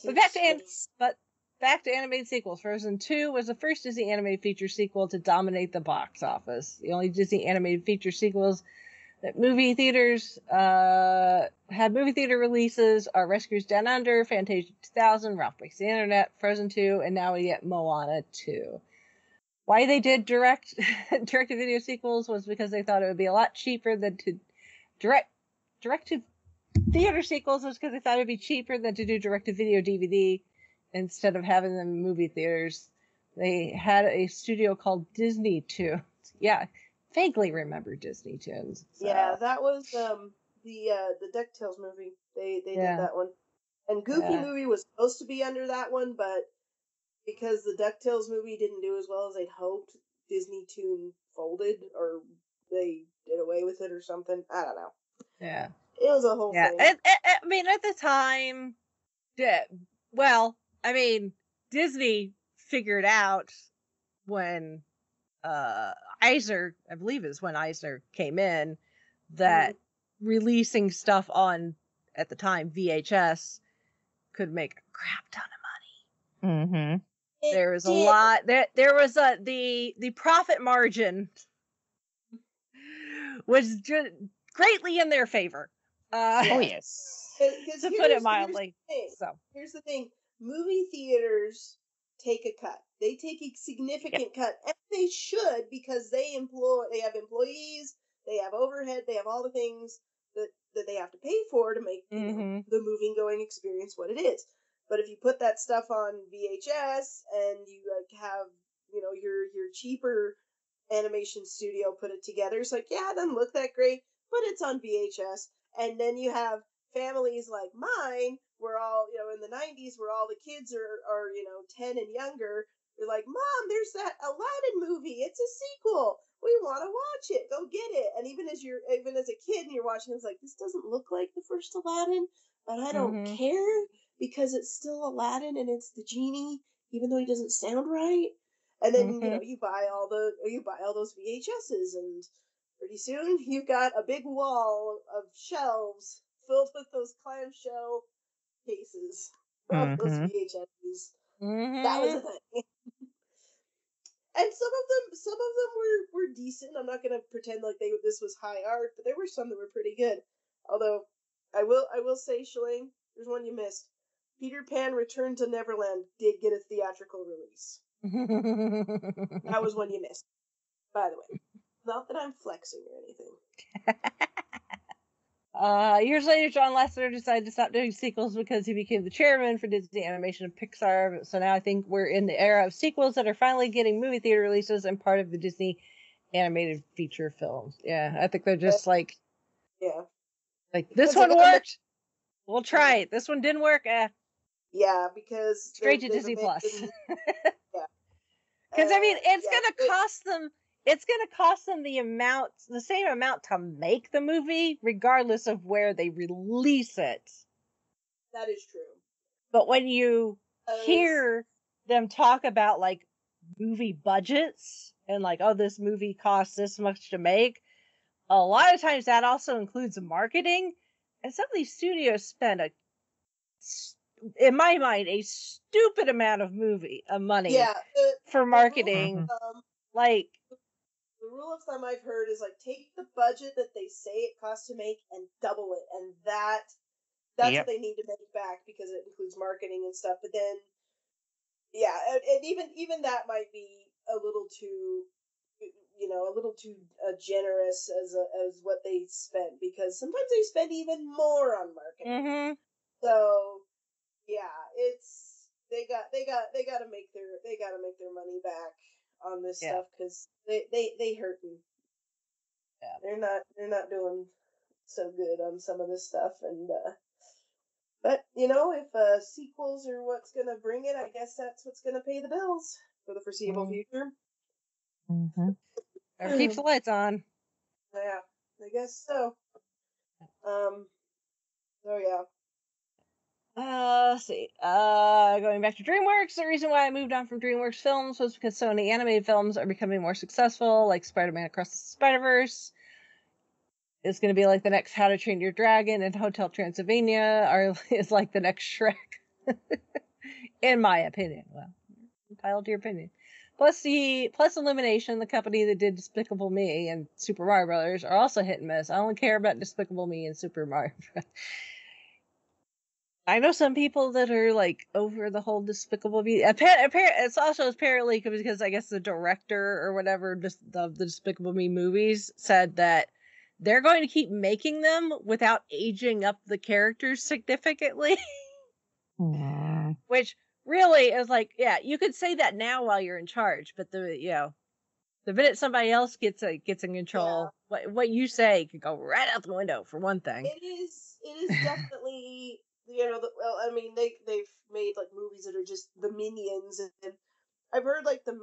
back to animated sequels. Frozen 2 was the first Disney animated feature sequel to dominate the box office. The only Disney animated feature sequels that movie theaters had movie theater releases are Rescuers Down Under, Fantasia 2000, Ralph Breaks the Internet, Frozen 2, and now we get Moana 2. Why they did direct-to-video sequels was because they thought it would be a lot cheaper than to direct-to-theater sequels was because they thought it would be cheaper than to do direct-to-video DVD instead of having them in movie theaters. They had a studio called Disney Tunes. Yeah. Vaguely remember Disney Tunes. So. Yeah, that was the DuckTales movie. They did that one, and Goofy movie was supposed to be under that one, but because the DuckTales movie didn't do as well as they'd hoped, Disney Toon folded or they did away with it or something. I don't know. Yeah, it was a whole thing. I mean, at the time, Disney figured out when. Eisner, I believe is when Eisner came in, that releasing stuff on, at the time, VHS could make a crap ton of money. There was a lot. There was the profit margin was greatly in their favor. Yes. To put it mildly. Here's the thing. Movie theaters take a cut. They take a significant cut, and they should, because they have employees, they have overhead, they have all the things that they have to pay for to make the movie going experience what it is. But if you put that stuff on VHS and you like have your cheaper animation studio put it together, it's like, yeah, it doesn't look that great, but it's on VHS. And then you have families like mine, where all, in the 90s, where all the kids are 10 and younger, they're like, Mom, there's that Aladdin movie. It's a sequel. We want to watch it. Go get it. And even as a kid and you're watching, it's like, this doesn't look like the first Aladdin, but I don't care because it's still Aladdin and it's the genie, even though he doesn't sound right. And then you buy all those VHSs, and pretty soon you've got a big wall of shelves filled with those clamshell cases of those VHSs. That was a thing. And some of them were decent. I'm not gonna pretend like this was high art, but there were some that were pretty good. Although I will say, Shalane, there's one you missed. Peter Pan Return to Neverland did get a theatrical release. That was one you missed, by the way. Not that I'm flexing or anything. Years later, John Lasseter decided to stop doing sequels because he became the chairman for Disney Animation and Pixar. So now I think we're in the era of sequels that are finally getting movie theater releases and part of the Disney animated feature films. Yeah, I think they're just like, this one worked. We'll try it. This one didn't work. Yeah, because straight to Disney Plus. Yeah, because I mean, it's gonna cost them. It's going to cost them the same amount to make the movie, regardless of where they release it. That is true. But when you hear them talk about, like, movie budgets, and like, oh, this movie costs this much to make, a lot of times that also includes marketing, and some of these studios spend in my mind, a stupid amount of money for marketing. Like, the rule of thumb I've heard is, like, take the budget that they say it costs to make and double it, and that's what they need to make back, because it includes marketing and stuff. But then, and even that might be a little too, generous as what they spent, because sometimes they spend even more on marketing. So, it's they got to make their money back on this stuff, because they hurting. Yeah, they're not doing so good on some of this stuff, and but if sequels are what's gonna bring it, I guess that's what's gonna pay the bills for the foreseeable future. Or keeps the lights on. Yeah, I guess so. So yeah. Let's see. Going back to DreamWorks, the reason why I moved on from DreamWorks films was because Sony animated films are becoming more successful, like Spider-Man Across the Spider-Verse. It's going to be like the next How to Train Your Dragon, and Hotel Transylvania is like the next Shrek. In my opinion. Well, entitled to your opinion. Plus Illumination, the company that did Despicable Me and Super Mario Brothers, are also hit and miss. I only care about Despicable Me and Super Mario Brothers. I know some people that are like over the whole Despicable Me. It's also apparently because I guess the director or whatever of the Despicable Me movies said that they're going to keep making them without aging up the characters significantly. Which really is like, yeah, you could say that now while you're in charge, but the minute somebody else gets in control, what you say could go right out the window, for one thing. It is definitely. They've made like movies that are just the Minions, and I've heard like the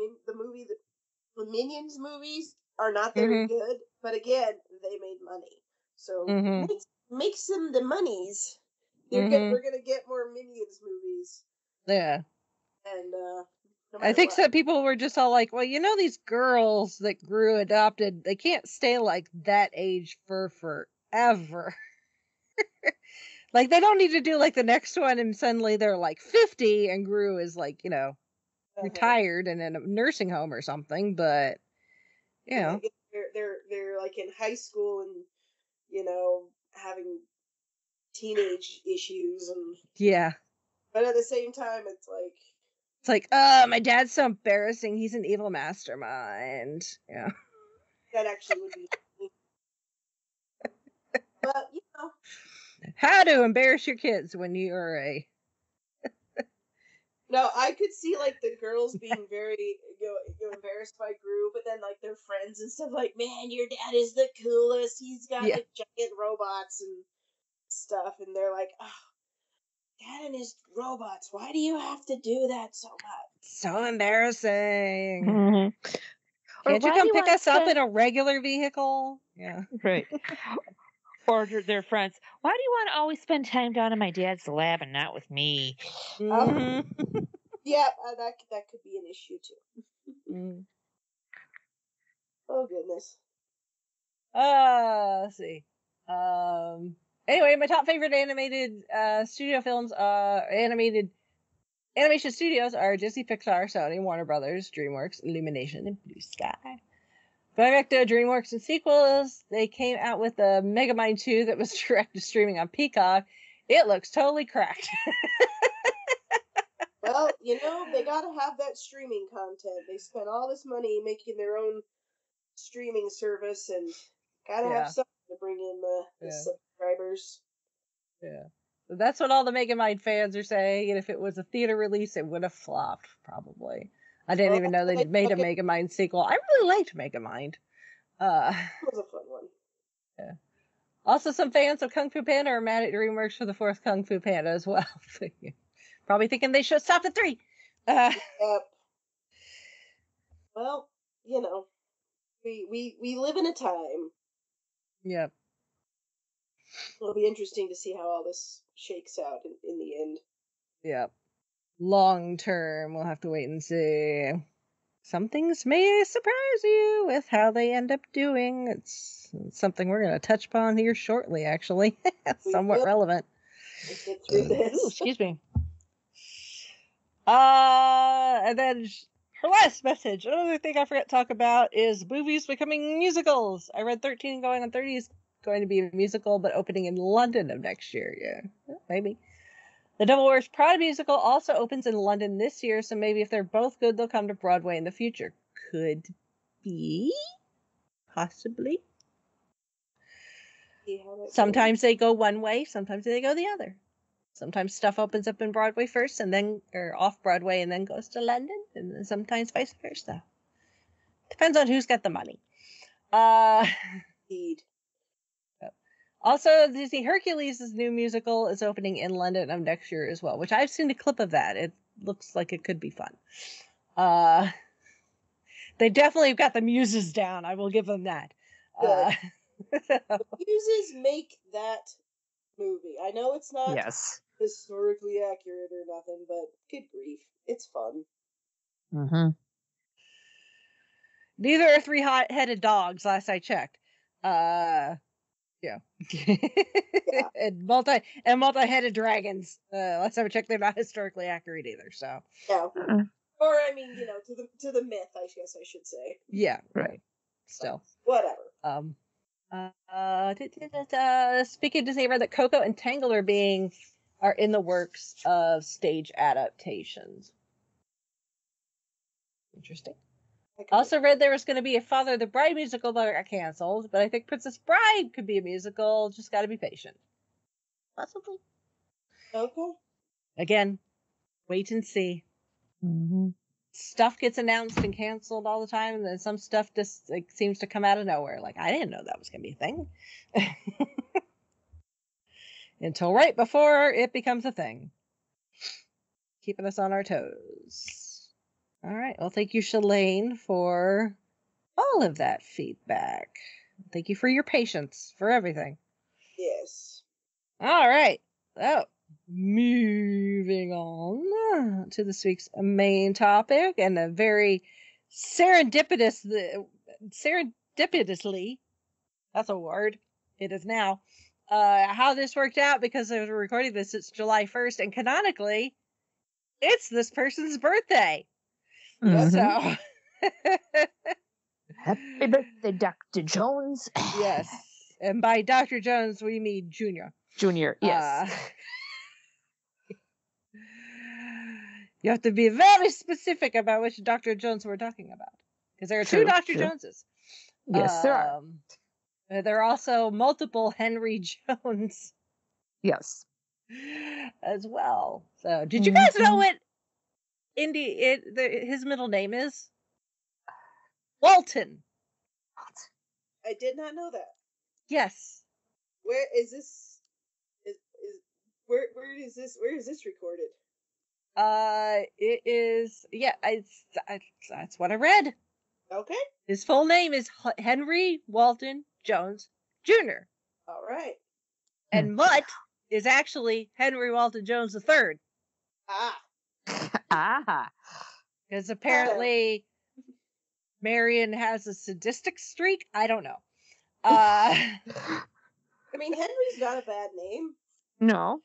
Minions movies are not very good, but again, they made money, so makes them the monies. We're gonna get more Minions movies. Yeah, and I think some people were just all like, well, these girls that grew adopted, they can't stay like that age for forever. Like, they don't need to do, like, the next one and suddenly they're, like, 50 and Gru is, like, retired and in a nursing home or something, but, They're like, in high school and, having teenage issues and... Yeah. But at the same time, it's like, my dad's so embarrassing, he's an evil mastermind. Yeah. That actually would be... But, how to embarrass your kids when you're a... No, I could see, like, the girls being very, embarrassed by Gru, but then, like, their friends and stuff, like, man, your dad is the coolest, he's got, like, giant robots and stuff, and they're like, oh, Dad and his robots, why do you have to do that so much? So embarrassing. Can't you come pick us up in a regular vehicle? Yeah. Right. Or their friends, why do you want to always spend time down in my dad's lab and not with me? Yeah, that could be an issue too. Oh goodness. Let's see. Anyway, my top favorite animated studio films, animated animation studios are Disney, Pixar, Sony, Warner Brothers, DreamWorks, Illumination, and Blue Sky. Going back to DreamWorks and sequels, they came out with the Megamind 2 that was direct to streaming on Peacock. It looks totally cracked. Well, they gotta have that streaming content. They spent all this money making their own streaming service, and gotta have something to bring in the subscribers. Yeah. That's what all the Megamind fans are saying, and if it was a theater release, it would have flopped, probably. I didn't even know they made a Megamind sequel. I really liked Megamind. It was a fun one. Yeah. Also, some fans of Kung Fu Panda are mad at DreamWorks for the fourth Kung Fu Panda as well. Probably thinking they should have stopped at 3. Yep. Well, we live in a time. Yep. It'll be interesting to see how all this shakes out in the end. Yep. Long term, we'll have to wait and see. Some things may surprise you with how they end up doing. It's something we're going to touch upon here shortly, actually. Somewhat relevant. Let's get through this. Ooh, excuse me. And then her last message. Another thing I forgot to talk about is movies becoming musicals. I read 13 Going on 30 is going to be a musical, but opening in London of next year. Yeah, maybe. The Devil Wears Prada musical also opens in London this year, so maybe if they're both good, they'll come to Broadway in the future. Could be. Possibly. Sometimes they go one way, sometimes they go the other. Sometimes stuff opens up in Broadway first, and then, or off Broadway, and then goes to London, and then sometimes vice versa. Depends on who's got the money. Indeed. Also, Disney Hercules' new musical is opening in London of next year as well, which I've seen a clip of that. It looks like it could be fun. They definitely got the muses down. I will give them that. The muses make that movie. I know it's not historically accurate or nothing, but good grief, it's fun. Mm-hmm. Neither are three-headed dogs, last I checked. Yeah. and multi-headed dragons. Last time I checked, they're not historically accurate either. So yeah. Or I mean, to the myth, I guess I should say. Yeah. Right. Still. Whatever. Speaking of Disney, I read that Coco and Tangle are in the works of stage adaptations. Interesting. Also read there was going to be a Father of the Bride musical that got canceled, but I think Princess Bride could be a musical. Just got to be patient. Possibly. Okay. Again, wait and see. Mm-hmm. Stuff gets announced and canceled all the time, and then some stuff just seems to come out of nowhere. Like, I didn't know that was going to be a thing. Until right before it becomes a thing. Keeping us on our toes. All right. Well, thank you, Shalane, for all of that feedback. Thank you for your patience, for everything. Yes. All right. So, moving on to this week's main topic, and a very serendipitously, that's a word, it is now, how this worked out, because I was recording this, it's July 1st, and canonically, it's this person's birthday. Mm-hmm. So, happy birthday, Dr. Jones. Yes. And by Dr. Jones, we mean Junior. Junior, yes. You have to be very specific about which Dr. Jones we're talking about. Because there are two Dr. Joneses. Yes, there are. There are also multiple Henry Jones. Yes. As well. So, did you guys know what his middle name is? Walton. I did not know that. Yes. Where is this? Where is this recorded? It is. Yeah, that's what I read. Okay. His full name is Henry Walton Jones Jr. All right. And Mutt is actually Henry Walton Jones III. Because apparently Marion has a sadistic streak. I don't know. I mean, Henry's not a bad name. No.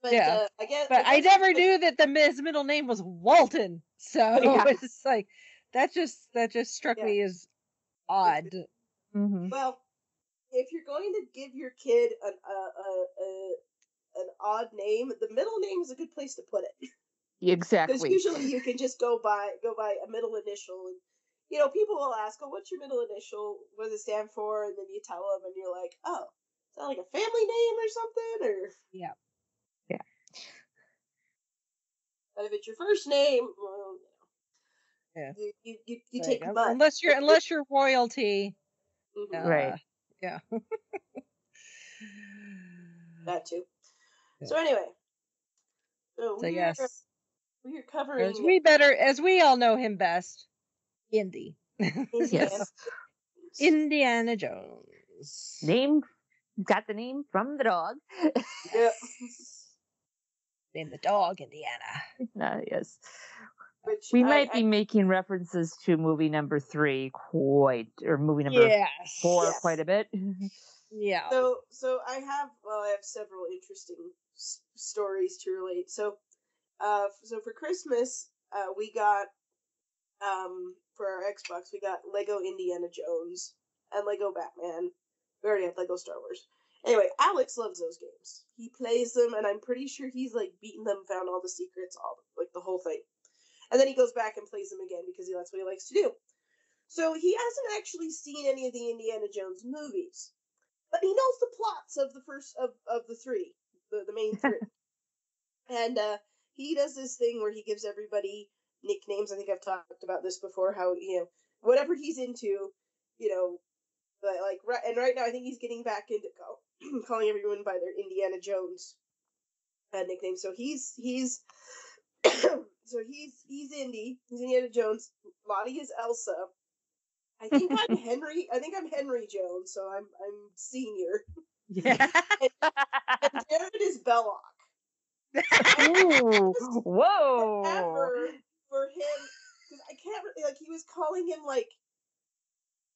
But Yeah. I guess. But I never knew that his middle name was Walton. So Yeah. it's like that just struck me as odd. Mm-hmm. Well, if you're going to give your kid an odd name, the middle name is a good place to put it. Exactly. Because usually you can just go by a middle initial, and people will ask, "Oh, what's your middle initial? What does it stand for?" And then you tell them, and you're like, "Oh, is that like a family name or something?" Or yeah. But if it's your first name, well, Yeah. you take mud. Unless you're royalty. Mm-hmm. Right. Yeah. That too. Yeah. So anyway, yes. we're covering As we all know him best, Indy. Yes. Indiana Jones. Got the name from the dog. Yep. Named the dog Indiana. Yes. Which we might be making references to movie number 3 movie number 4 quite a bit. Yeah. So I have several interesting stories to relate. So for Christmas, we got for our Xbox we got Lego Indiana Jones and Lego Batman. We already have Lego Star Wars. Anyway, Alex loves those games. He plays them, and I'm pretty sure he's like beaten them, found all the secrets, the whole thing. And then he goes back and plays them again because that's what he likes to do. So he hasn't actually seen any of the Indiana Jones movies, but he knows the plots of the first of the three, the main 3. And he does this thing where he gives everybody nicknames. I think I've talked about this before. How whatever he's into, and right now I think he's getting back into calling everyone by their Indiana Jones nickname. So he's he's Indy. He's Indiana Jones. Lottie is Elsa. I think I'm Henry. I think I'm Henry Jones. So I'm senior. Yeah. and Jared is Belloc. Ooh, whoa! For him, because I can't really he was calling him like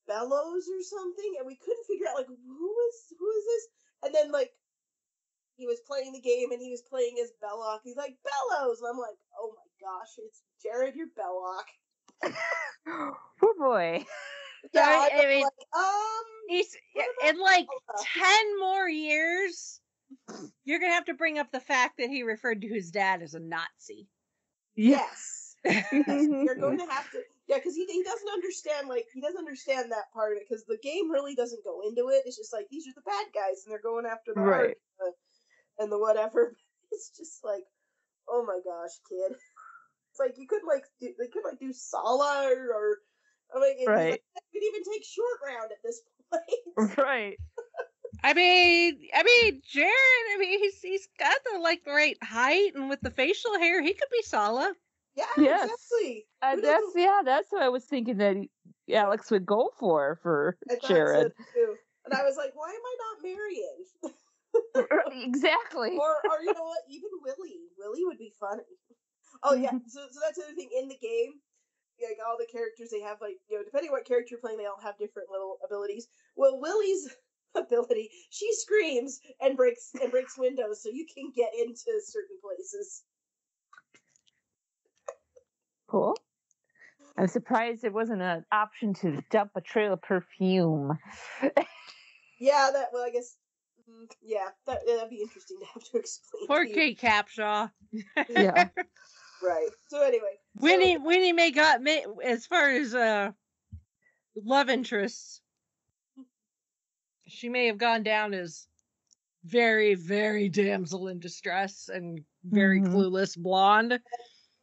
Bellows or something, and we couldn't figure out who is this. And then he was playing the game and he was playing as Belloc. He's like Bellows, and I'm like, oh my gosh, it's Jared, you're Belloc. Oh boy. Yeah, I mean, he's in 10 more years, you're gonna have to bring up the fact that he referred to his dad as a Nazi. Yes. You're going to have to, because he doesn't understand that part of it, because the game really doesn't go into it. It's just these are the bad guys and they're going after the Ark and the whatever. It's just oh my gosh, kid. It's you could they could do Sala or right. You could even take short round at this point. Right. I mean, Jared. He's got the right height, and with the facial hair, he could be Sala. Yeah, yes. Exactly. That's what I was thinking that Alex would go for Jared. So too. And I was like, why am I not Marion? Exactly. Or you know what? Even Willie. Willie would be funny. Oh yeah. So that's the other thing in the game. All the characters, they have depending on what character you're playing, they all have different little abilities. Well, Willie's ability, she screams and breaks windows so you can get into certain places. Cool. I'm surprised there wasn't an option to dump a trail of perfume. Yeah, I guess. Yeah, that'd be interesting to have to explain. Poor Kate Capshaw. Yeah. Right. So anyway, Winnie may got as far as love interests, she may have gone down as very, very damsel in distress and very clueless blonde.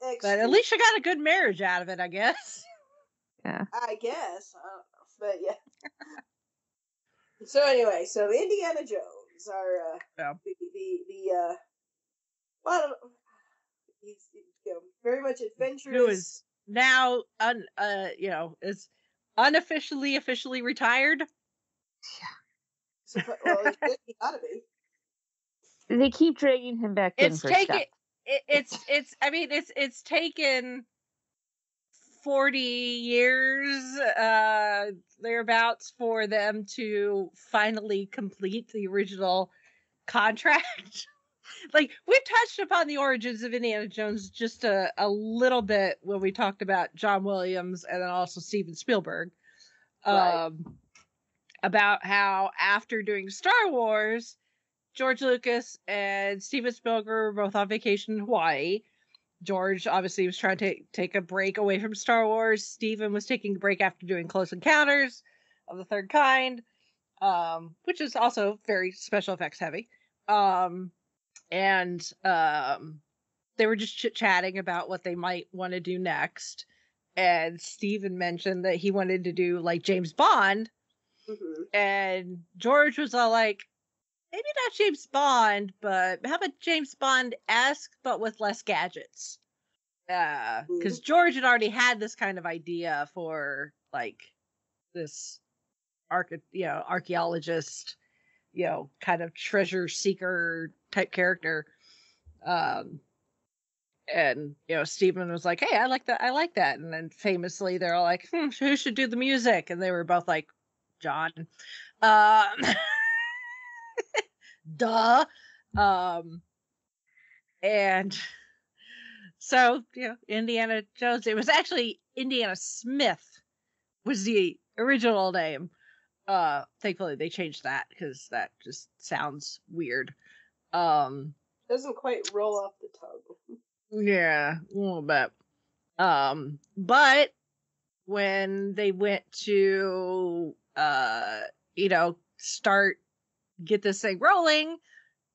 But at least she got a good marriage out of it, I guess. Yeah. I guess. I don't know. But yeah. So anyway, so Indiana Jones are well, I don't know. He's very much adventurous. Who is now is unofficially officially retired. Yeah. So, well, he ought to be. They keep dragging him back in for stuff. It's taken 40 years thereabouts for them to finally complete the original contract. Like, we've touched upon the origins of Indiana Jones just a little bit when we talked about John Williams and then also Steven Spielberg. Right. About how after doing Star Wars, George Lucas and Steven Spielberg were both on vacation in Hawaii. George obviously was trying to take a break away from Star Wars. Steven was taking a break after doing Close Encounters of the Third Kind, which is also very special effects heavy. And they were just chit-chatting about what they might want to do next. And Steven mentioned that he wanted to do like James Bond. Mm-hmm. And George was all like, maybe not James Bond, but how about James Bond-esque, but with less gadgets? Because George had already had this kind of idea for like this archaeologist, kind of treasure seeker type character. And Stephen was like, hey, I like that. And then famously they're all like, who should do the music? And they were both like, John. Duh. And so, Indiana Jones, it was actually Indiana Smith was the original name. Thankfully they changed that because that just sounds weird. Doesn't quite roll off the tongue. Yeah, a little bit. But when they went to get this thing rolling,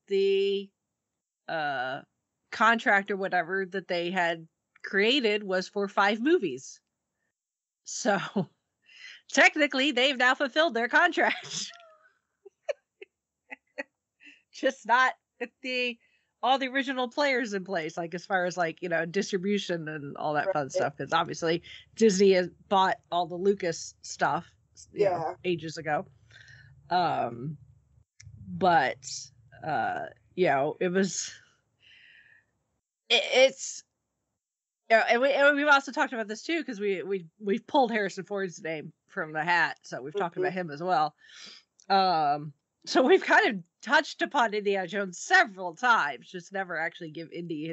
the contract or whatever that they had created was for 5 movies. So technically they've now fulfilled their contract. Just not with all the original players in place, like as far as distribution and all that fun stuff, because obviously Disney has bought all the Lucas stuff ages ago. But it was it's and we've also talked about this too, because we've pulled Harrison Ford's name from the hat, so we've talked about him as well. So we've kind of touched upon Indiana Jones several times, just never actually give Indy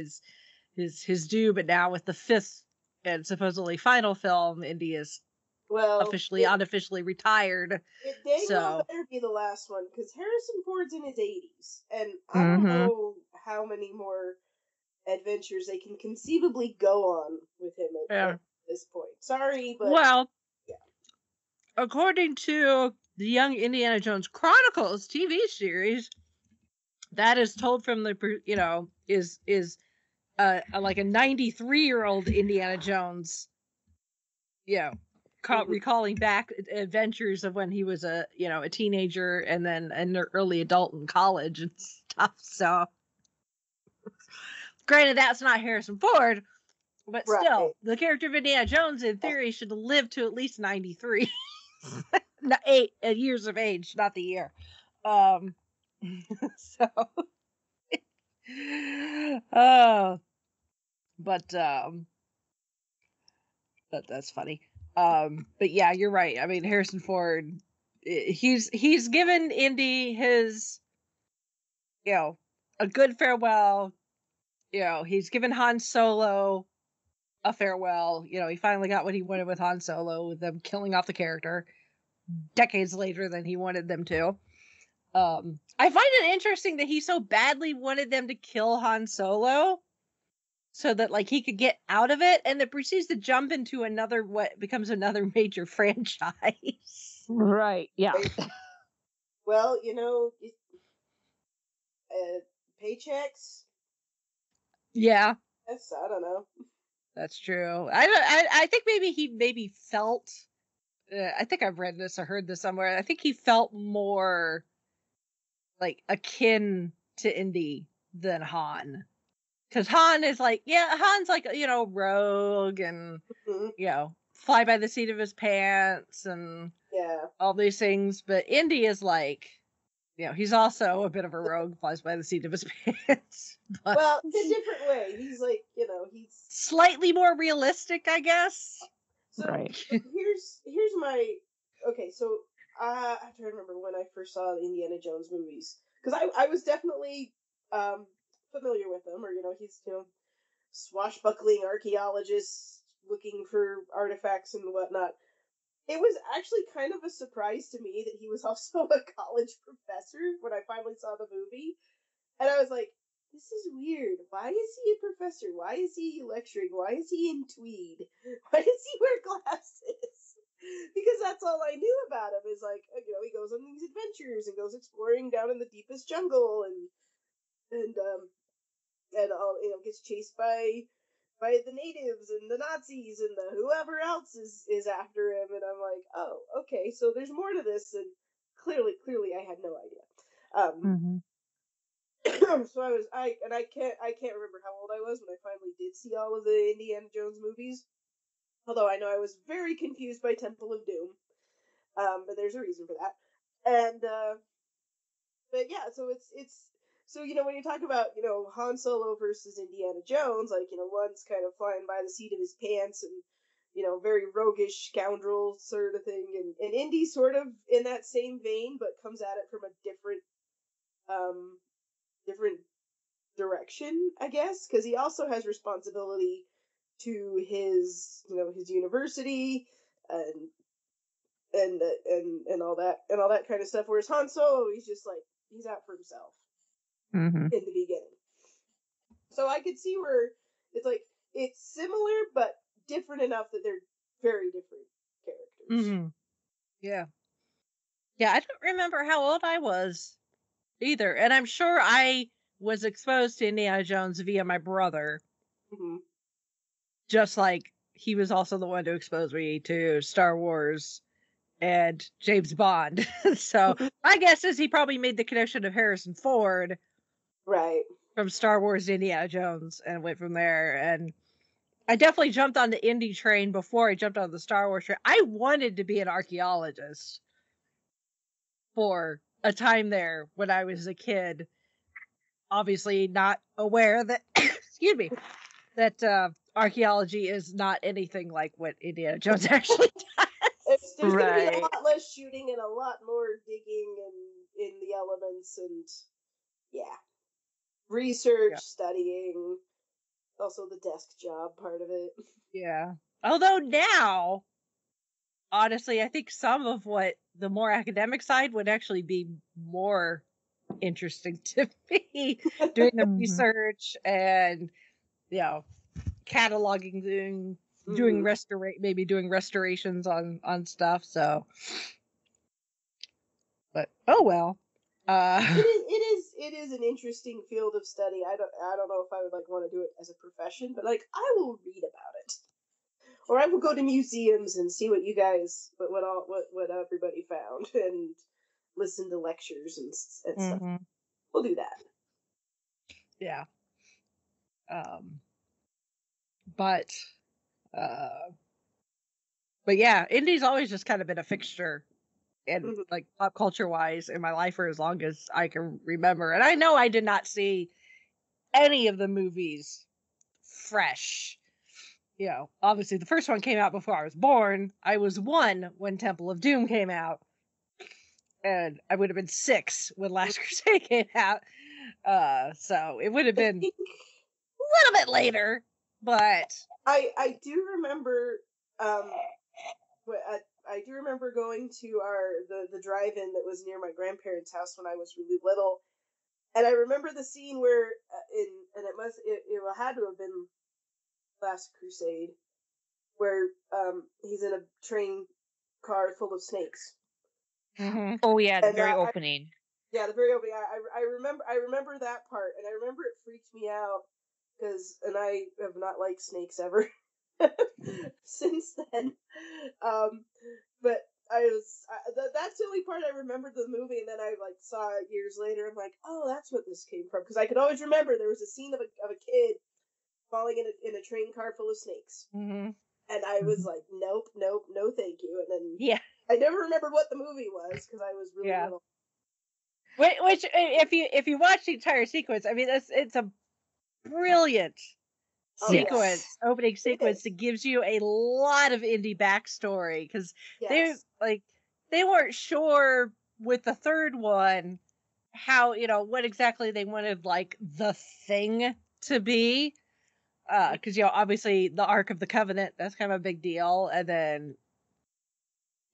his due. But now with the 5th and supposedly final film, Indy is unofficially retired. It better be the last one, because Harrison Ford's in his 80s, and I don't know how many more adventures they can conceivably go on with him at this point. Sorry, but according to the Young Indiana Jones Chronicles TV series, that is told from the is like a 93-year-old Indiana Jones, recalling back adventures of when he was a teenager and then an early adult in college and stuff. So, granted, that's not Harrison Ford, but still, the character of Indiana Jones, in theory, should live to at least 93. 8 years of age, not the year. But that's funny. But yeah, you're right. I mean, Harrison Ford, he's given Indy his, a good farewell. He's given Han Solo a farewell. He finally got what he wanted with Han Solo, with them killing off the character decades later than he wanted them to. I find it interesting that he so badly wanted them to kill Han Solo so that he could get out of it, and it proceeds to jump into what becomes another major franchise. Right, yeah. Well, paychecks. Yeah. Yes, I don't know. That's true. I think maybe he felt. I think I've read this or heard this somewhere. I think he felt more akin to Indy than Han, because Han is Han's rogue and fly by the seat of his pants and all these things, but Indy is he's also a bit of a rogue, flies by the seat of his pants. But well, in a different way. He's he's slightly more realistic, I guess. So Right. here's my okay. So I have to remember when I first saw the Indiana Jones movies, because I was definitely familiar with them, or he's swashbuckling archaeologist looking for artifacts and whatnot. It was actually kind of a surprise to me that he was also a college professor when I finally saw the movie. And I was like, this is weird. Why is he a professor? Why is he lecturing? Why is he in tweed? Why does he wear glasses? Because that's all I knew about him is like, he goes on these adventures and goes exploring down in the deepest jungle and all, gets chased by the natives and the Nazis and the whoever else is after him, and I'm like, oh, okay, so there's more to this, and clearly I had no idea. So I can't remember how old I was when I finally did see all of the Indiana Jones movies. Although I know I was very confused by Temple of Doom, but there's a reason for that. And but yeah, so it's so when you talk about Han Solo versus Indiana Jones, like one's kind of flying by the seat of his pants and very roguish scoundrel sort of thing, and Indy's sort of in that same vein, but comes at it from a different direction, I guess, because he also has responsibility to his his university and all that kind of stuff. Whereas Han Solo, he's out for himself in the beginning. So I could see where it's similar but different enough that they're very different characters. Yeah, I don't remember how old I was either, and I'm sure I was exposed to Indiana Jones via my brother. Just like he was also the one to expose me to Star Wars and James Bond. So my guess is he probably made the connection of Harrison Ford, right, from Star Wars to Indiana Jones, and went from there. And I definitely jumped on the Indy train before I jumped on the Star Wars train. I wanted to be an archaeologist for a time there when I was a kid. Obviously not aware that, excuse me, that archaeology is not anything like what Indiana Jones actually does. There's going to be a lot less shooting and a lot more digging and in the elements and research, studying, also the desk job part of it. Yeah. Although now, honestly, I think some of what the more academic side would actually be more interesting to me, doing the research and cataloging, doing maybe doing restorations on stuff. So, but oh well. It is an interesting field of study. I don't know if I would want to do it as a profession, but I will read about it, or I will go to museums and see what you guys what everybody found and listen to lectures and stuff. We'll do that. Yeah. But yeah, Indy's always just kind of been a fixture and like pop culture wise in my life for as long as I can remember. And I know I did not see any of the movies fresh. Obviously the first one came out before I was born. I was 1 when Temple of Doom came out. And I would have been 6 when Last Crusade came out. So it would have been a little bit later, but I do remember I do remember going to the drive-in that was near my grandparents' house when I was really little, and I remember the scene where it had to have been Last Crusade, where he's in a train car full of snakes. Oh yeah, the very opening. The very opening. I remember that part, and I remember it freaked me out and I have not liked snakes ever since then. But that's the only part I remembered the movie, and then I saw it years later. I'm like, oh, that's what this came from, because I could always remember there was a scene of a kid falling in a train car full of snakes, and I was like, nope, no, thank you. And then I never remembered what the movie was because I was really little. Which, if you watch the entire sequence, I mean, it's a brilliant Oh, yeah. opening sequence that gives you a lot of indie backstory, because Yes. they weren't sure with the third one how, what exactly they wanted like the thing to be, because obviously the Ark of the Covenant, that's kind of a big deal, and then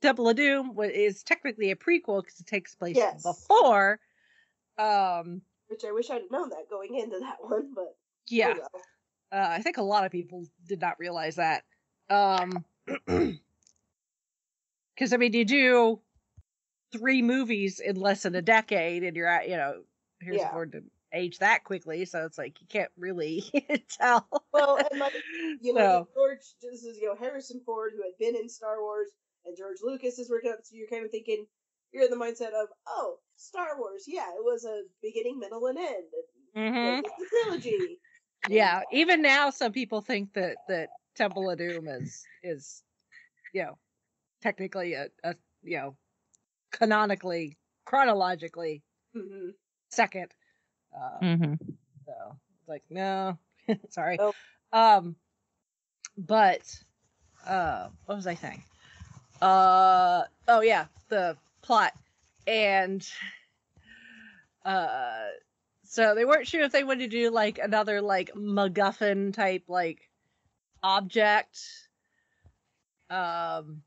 Temple of Doom is technically a prequel because it takes place before. Which I wish I'd known that going into that one, but yeah. oh well. I think a lot of people did not realize that. Because, I mean, you do 3 movies in less than a decade, and you're at, here's afford to age that quickly, so it's like you can't really tell. Well, and like, George, this is, Harrison Ford, who had been in Star Wars, and George Lucas is working on, so you're kind of thinking, you're in the mindset of, oh, Star Wars, yeah, it was a beginning, middle, and end. And it's a trilogy. Yeah, even now some people think that Temple of Doom is technically a chronologically second. So it's like, no, sorry. Oh. But what was I saying? Oh yeah, the plot. And so they weren't sure if they wanted to do like another like MacGuffin type like object. And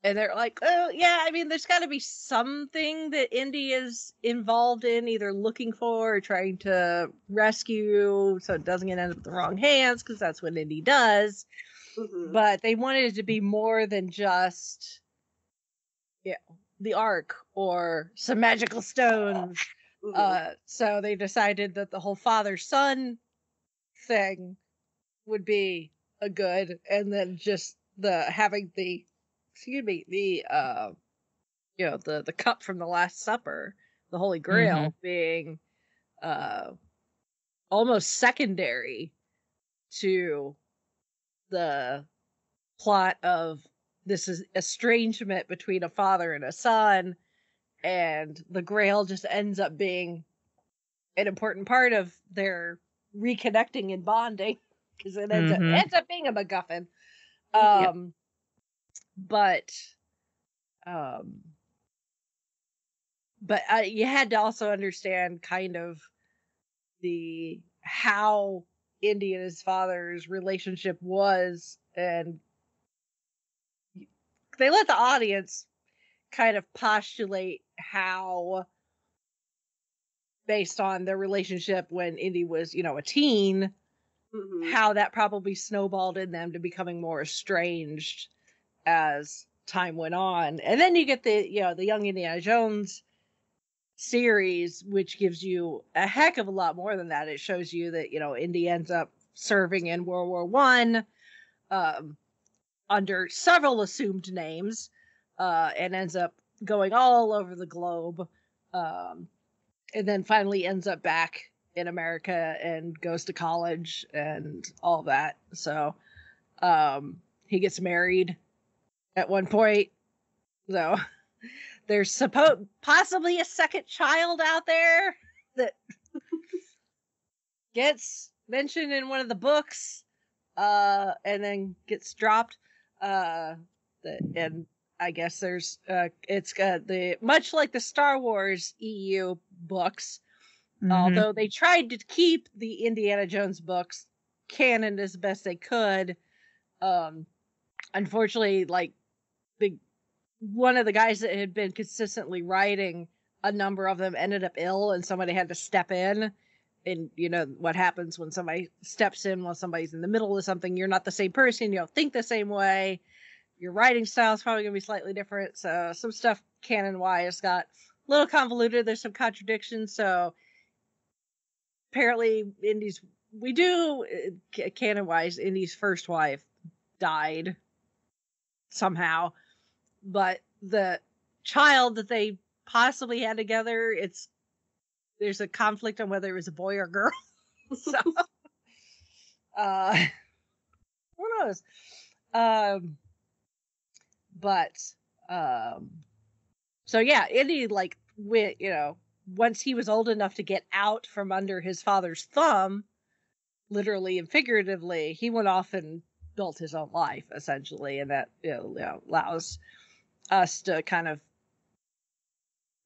they're like, oh yeah, I mean, there's got to be something that Indy is involved in, either looking for or trying to rescue, so it doesn't end up in the wrong hands, because that's what Indy does. But they wanted it to be more than just, the Ark or some magical stones. So they decided that the whole father-son thing would be a good, and then just having the cup from the Last Supper, the Holy Grail, being almost secondary to the plot of this is estrangement between a father and a son, and the Grail just ends up being an important part of their reconnecting and bonding, because it ends up being a MacGuffin. But you had to also understand kind of how Indy and his father's relationship was, and they let the audience kind of postulate how, based on their relationship when Indy was, a teen, how that probably snowballed in them to becoming more estranged as time went on. And then you get the Young Indiana Jones series, which gives you a heck of a lot more than that. It shows you that, Indy ends up serving in World War One, under several assumed names, and ends up going all over the globe, and then finally ends up back in America and goes to college and all that. So he gets married at one point. So there's possibly a second child out there that gets mentioned in one of the books, and then gets dropped. And I guess there's it's got much like the Star Wars EU books, although they tried to keep the Indiana Jones books canon as best they could. Unfortunately, like one of the guys that had been consistently writing a number of them ended up ill, and somebody had to step in. And you know what happens when somebody steps in while somebody's in the middle of something. You're not the same person. You don't think the same way. Your writing style is probably going to be slightly different. So some stuff canon-wise got a little convoluted. There's some contradictions. So apparently canon-wise, Indy's first wife died somehow. But the child that they possibly had together, there's a conflict on whether it was a boy or girl. So, who knows? So yeah, Indy, once he was old enough to get out from under his father's thumb, literally and figuratively, he went off and built his own life, essentially, and that allows us to kind of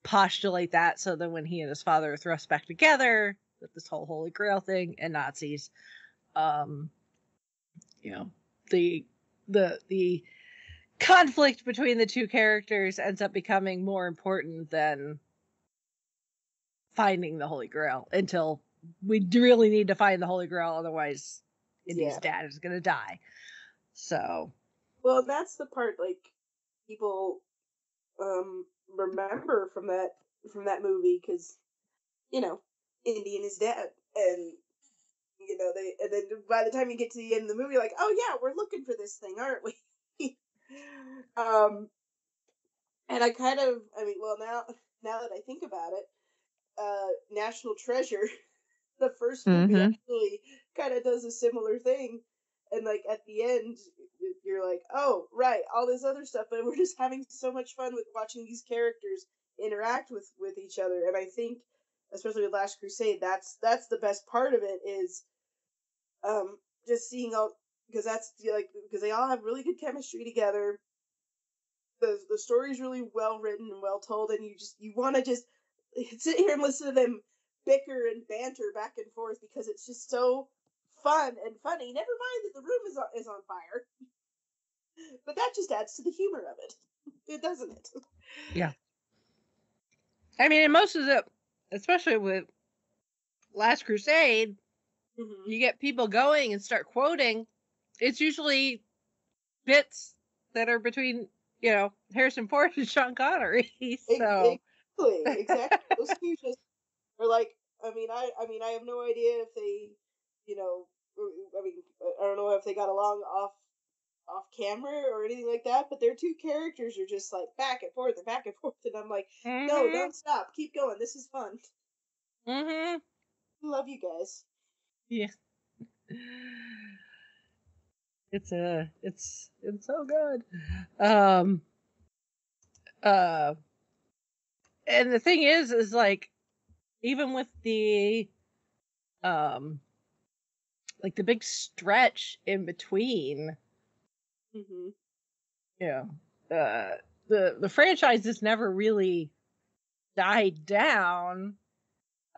postulate that, so that when he and his father are thrust back together with this whole Holy Grail thing and Nazis, the conflict between the two characters ends up becoming more important than finding the Holy Grail, until we really need to find the Holy Grail, otherwise Indy's dad is going to die. So, well, that's the part, like, people remember from that movie, because, Indy and his dad, and then by the time you get to the end of the movie, you're like, oh yeah, we're looking for this thing, aren't we? And I kind of, well, now that I think about it, National Treasure, the first movie, actually kind of does a similar thing, and like at the end, you're like, oh right, all this other stuff, but we're just having so much fun with watching these characters interact with each other. And I think, especially with Last Crusade, that's the best part of it, is just seeing all, because they all have really good chemistry together. The story's really well written and well told, and you want to just sit here and listen to them bicker and banter back and forth, because it's just so fun and funny. Never mind that the room is on fire, but that just adds to the humor of it, doesn't it? Yeah. And most of the, especially with Last Crusade, you get people going and start quoting. It's usually bits that are between, Harrison Ford and Sean Connery. So exactly. Those two just are like, I have no idea if they, I don't know if they got along off camera or anything like that, but their two characters are just like back and forth, and I'm like, no, don't stop, keep going, this is fun. Love you guys. Yeah. It's so good. And the thing is like, even with the like the big stretch in between, the franchise has never really died down.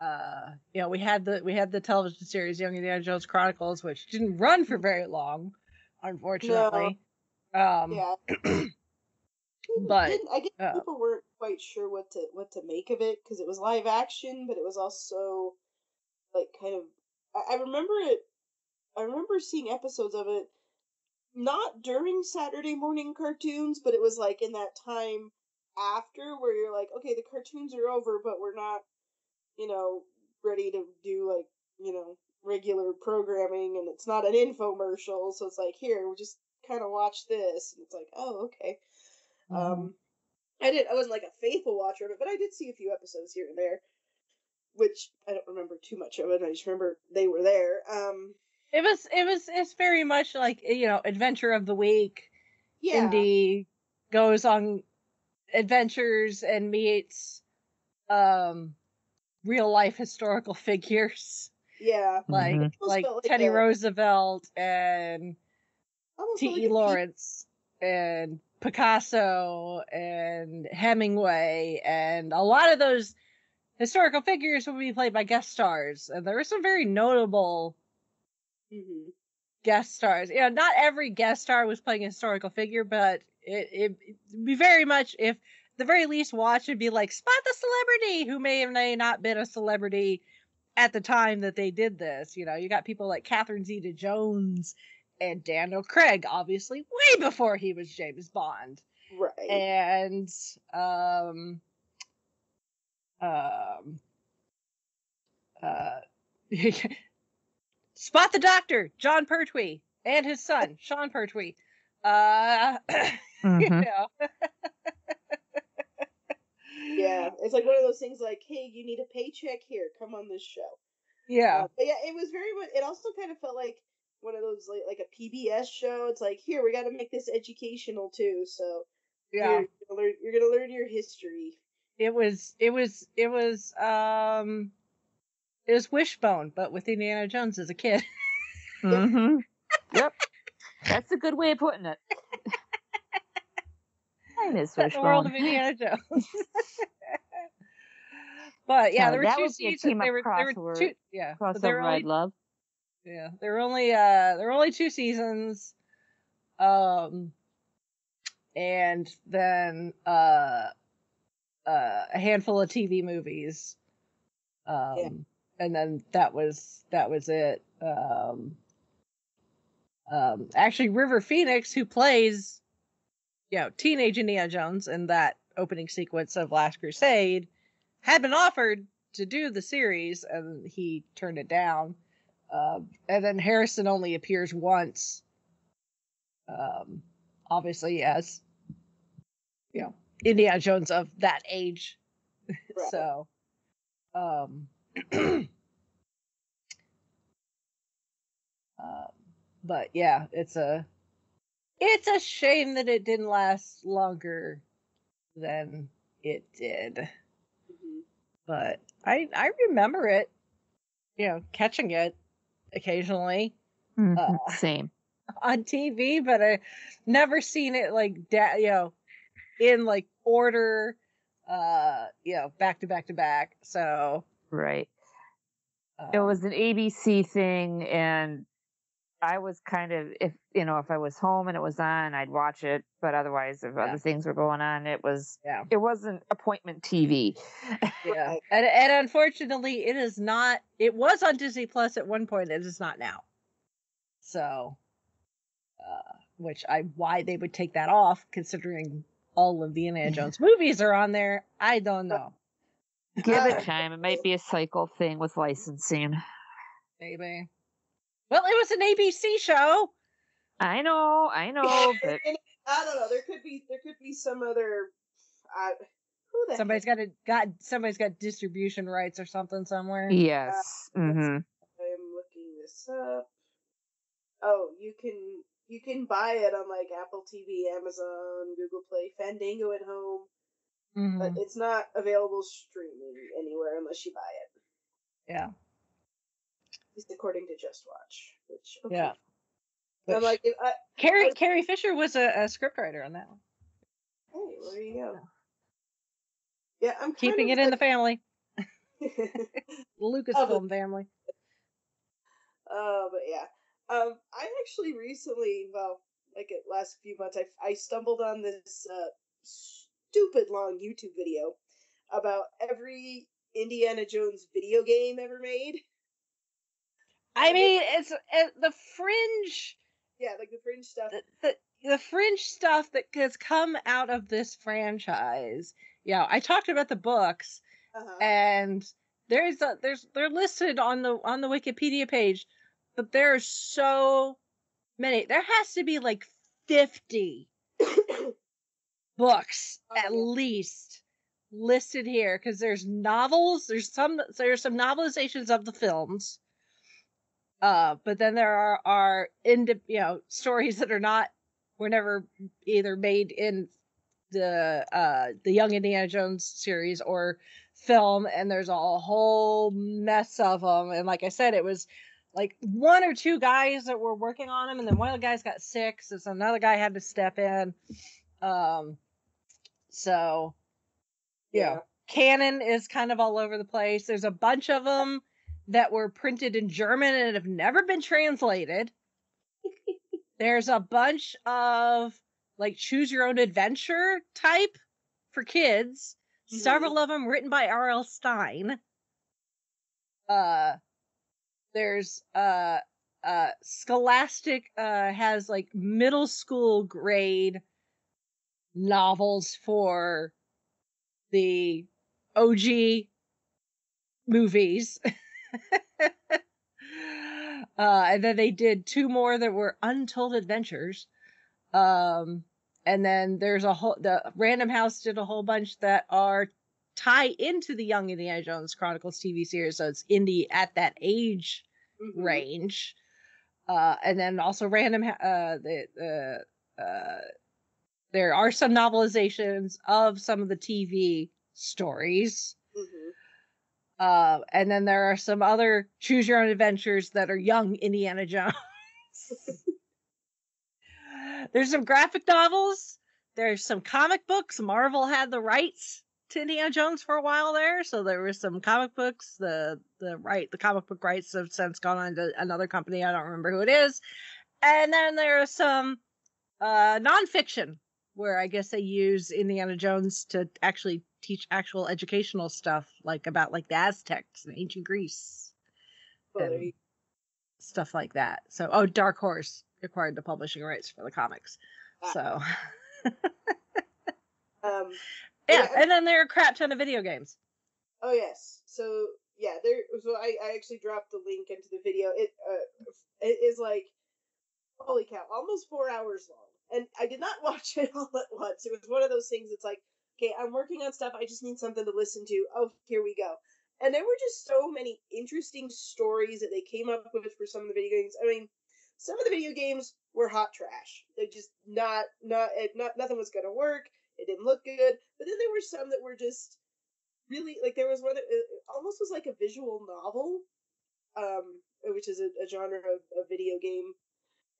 We had the television series Young Indiana Jones Chronicles, which didn't run for very long, unfortunately. No. But I guess people weren't quite sure what to make of it, because it was live action, but it was also like kind of. I remember it. I remember seeing episodes of it, not during Saturday morning cartoons, but it was like in that time after, where you're like, okay, the cartoons are over, but we're not, ready to do like, regular programming, and it's not an infomercial, so it's like, here, we'll just kind of watch this, and it's like, oh, okay. I wasn't like a faithful watcher of it, but I did see a few episodes here and there, which I don't remember too much of it. I just remember they were there. It's very much like, adventure of the week. Yeah. Indy goes on adventures and meets real life historical figures. Yeah. Like Teddy Roosevelt and T.E. Lawrence and Picasso and Hemingway, and a lot of those historical figures will be played by guest stars, and there were some very notable guest stars. Not every guest star was playing a historical figure, but it'd be very much, if the very least watch would be like, spot the celebrity who may or may not been a celebrity at the time that they did this. You got people like Catherine Zeta-Jones and Daniel Craig, obviously way before he was James Bond. Right. And spot the Doctor, John Pertwee, and his son, Sean Pertwee. Yeah, it's like one of those things like, hey, you need a paycheck? Here, come on this show. Yeah. But yeah, it was very much, it also kind of felt like one of those, like a PBS show. It's like, here, we got to make this educational too, so yeah, you're gonna learn your history. It was Wishbone, but with Indiana Jones as a kid. Mm-hmm. Yep. That's a good way of putting it. I miss The world of Wishbone. Indiana Jones. But yeah, So there were that two would be a seasons. team up There were two. Yeah, but there were crossover I'd only love. there were only two seasons. And then a handful of TV movies. And then that was it. Actually, River Phoenix, who plays, teenage Indiana Jones in that opening sequence of Last Crusade, had been offered to do the series, and he turned it down. And then Harrison only appears once. Obviously, as Indiana Jones of that age. Right. So, but yeah, it's a shame that it didn't last longer than it did. Mm-hmm. But I remember it, catching it occasionally. Same. On TV, but I never seen it like in like order, back to back to back. So right. It was an ABC thing, and I was kind of, if I was home and it was on, I'd watch it. But otherwise, if other things were going on, it wasn't appointment TV. Yeah, and unfortunately, it is not. It was on Disney Plus at one point. It is not now. So, why they would take that off, considering all of the Indiana Jones movies are on there, I don't know. Give it time. It might be a cycle thing with licensing. Maybe. Well, it was an ABC show. I know, but I don't know. There could be some other. Who the somebody's got distribution rights or something somewhere. Yes. Mm-hmm. I'm looking this up. Oh, you can buy it on like Apple TV, Amazon, Google Play, Fandango at home, but it's not available streaming anywhere unless you buy it. Yeah. At least according to Just Watch. Which okay. Yeah. I'm like, Carrie Fisher was a scriptwriter on that one. Hey, well, there you go. Yeah, I'm keeping it in the family. The Lucasfilm family. But yeah. I actually recently, like the last few months, I stumbled on this stupid long YouTube video about every Indiana Jones video game ever made. I mean, it's the fringe. Yeah, like the fringe stuff. The fringe stuff that has come out of this franchise. Yeah, I talked about the books, and they're listed on the Wikipedia page, but there are so many. There has to be like 50 books at least listed here, because there's novels. There's some novelizations of the films. But then there are stories that were never either made in the Young Indiana Jones series or film, and there's a whole mess of them. And like I said, it was like one or two guys that were working on them, and then one of the guys got sick, so another guy had to step in. So canon is kind of all over the place. There's a bunch of them that were printed in German and have never been translated. There's a bunch of like choose your own adventure type for kids. Mm-hmm. Several of them written by R.L. Stine. There's Scholastic has like middle school grade novels for the OG movies. And then they did two more that were Untold Adventures. And then there's the Random House did a whole bunch that are tie into the Young Indiana Jones Chronicles TV series. So it's indie at that age range. And then also there are some novelizations of some of the TV stories. And then there are some other choose your own adventures that are young Indiana Jones. There's some graphic novels. There's some comic books. Marvel had the rights to Indiana Jones for a while there, so there was some comic books. The comic book rights have since gone on to another company. I don't remember who it is. And then there's some nonfiction where I guess they use Indiana Jones to actually teach actual educational stuff, like about like the Aztecs and ancient Greece, and stuff like that. So, Dark Horse acquired the publishing rights for the comics. So, yeah, and then there are a crap ton of video games. Oh yes, so yeah, So I actually dropped the link into the video. It is like, holy cow, almost 4 hours long. And I did not watch it all at once. It was one of those things that's like, okay, I'm working on stuff. I just need something to listen to. Oh, here we go. And there were just so many interesting stories that they came up with for some of the video games. I mean, some of the video games were hot trash. They just nothing was going to work. It didn't look good. But then there were some that were just really, like, there was one that almost was like a visual novel, which is a genre of video game.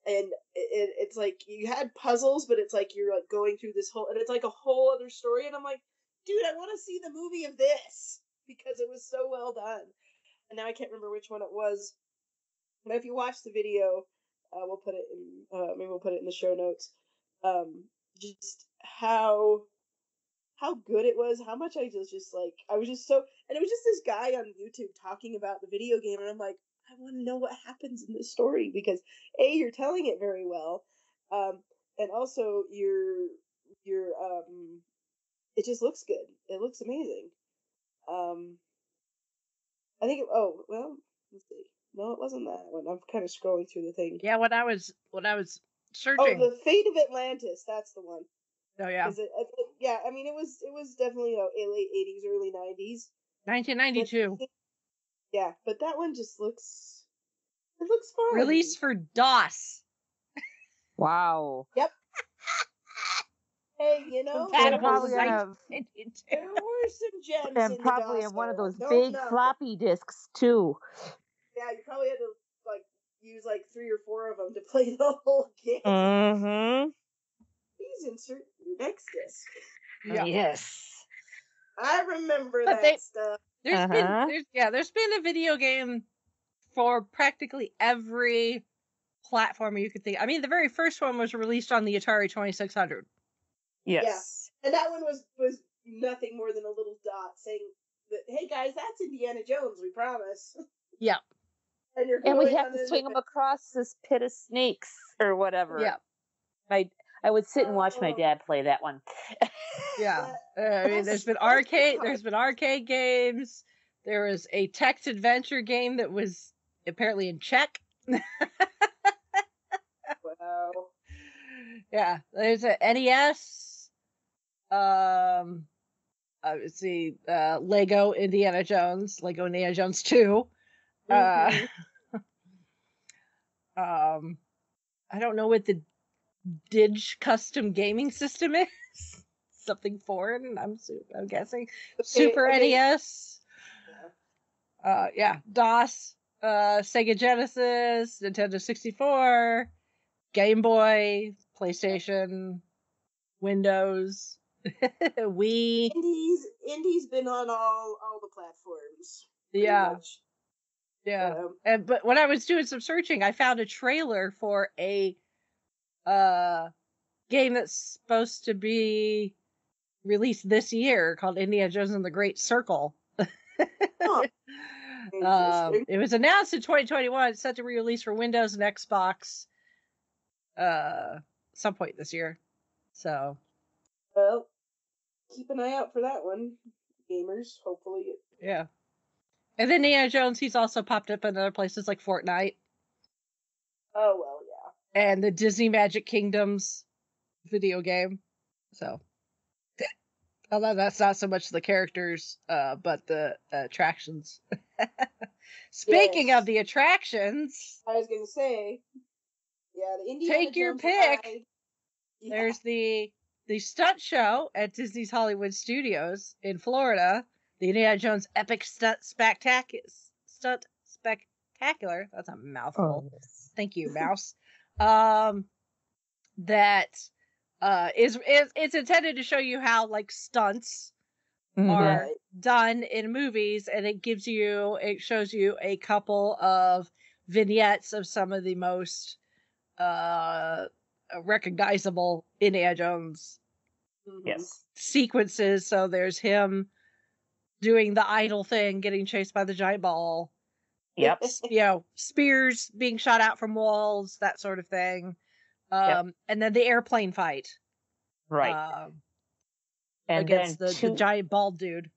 And it's like you had puzzles, but it's like you're like going through this whole, and it's like a whole other story. And I'm like, dude, I want to see the movie of this because it was so well done. And now I can't remember which one it was. But if you watch the video, we'll put it in. Maybe we'll put it in the show notes. Just how good it was. How much I just like. I was just so, and it was just this guy on YouTube talking about the video game, and I'm like, I want to know what happens in this story because you're telling it very well, and also you're it just looks good. It looks amazing. I think. Let's see. No, it wasn't that one. I'm kind of scrolling through the thing. Yeah, when I was searching. Oh, the Fate of Atlantis. That's the one. Oh yeah. Yeah, I mean it was definitely late 80s, early 90s. 1992. Yeah, but that one just looks fun. Released for DOS. Wow. Yep. Hey, you know, Compatible there with were some gems and in probably the in one of those Don't big know. floppy disks too. Yeah, you probably had to like use like 3 or 4 of them to play the whole game. Mm-hmm. Please insert your next disc. Yeah. Yes. I remember But that stuff. There's been a video game for practically every platform you could think. I mean, the very first one was released on the Atari 2600. Yes. Yeah. And that one was nothing more than a little dot saying that, hey guys, that's Indiana Jones, we promise. Yeah. And we have to swing them across this pit of snakes or whatever. Yeah. I would sit and watch my dad play that one. Yeah. I mean, there's been arcade games. There was a text adventure game that was apparently in Czech. Wow. Yeah. There's a NES. Let's see, Lego Indiana Jones 2. Mm-hmm. I don't know what the Dig custom gaming system is. Something foreign, I'm guessing. Super NES. Yeah. DOS, Sega Genesis, Nintendo 64, Game Boy, PlayStation, Windows, Wii. Indy's been on all the platforms. Yeah. Much. Yeah. But when I was doing some searching, I found a trailer for a game that's supposed to be released this year called Indiana Jones and the Great Circle. Huh. It was announced in 2021. It's set to be released for Windows and Xbox some point this year. So, well, keep an eye out for that one, gamers. Hopefully, yeah. And then Indiana Jones, he's also popped up in other places like Fortnite. Oh well, yeah. And the Disney Magic Kingdoms video game. So, although that's not so much the characters, but the attractions. Speaking of the attractions, I was gonna say, yeah, the Indiana take your Jones pick. ride. Yeah. There's the stunt show at Disney's Hollywood Studios in Florida. The Indiana Jones Epic Stunt Spectacular. That's a mouthful. Oh, yes. Thank you, Mouse. that is it's intended to show you how like stunts are Right. done in movies, and it shows you a couple of vignettes of some of the most recognizable Indiana Jones Yes. sequences. So there's him doing the idol thing, getting chased by the giant ball. Yep. Spears being shot out from walls, that sort of thing. And then the airplane fight. Right. And against then the giant bald dude.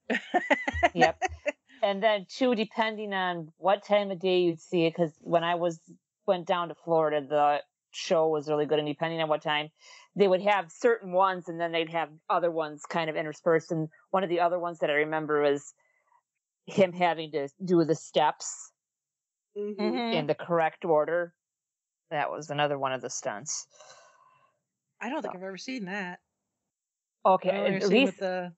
Yep. And then too, depending on what time of day you'd see it, because when I went down to Florida, the show was really good, and depending on what time, they would have certain ones, and then they'd have other ones kind of interspersed. And one of the other ones that I remember was him having to do the steps in the correct order. That was another one of the stunts. I don't think I've ever seen that. Okay, at least with the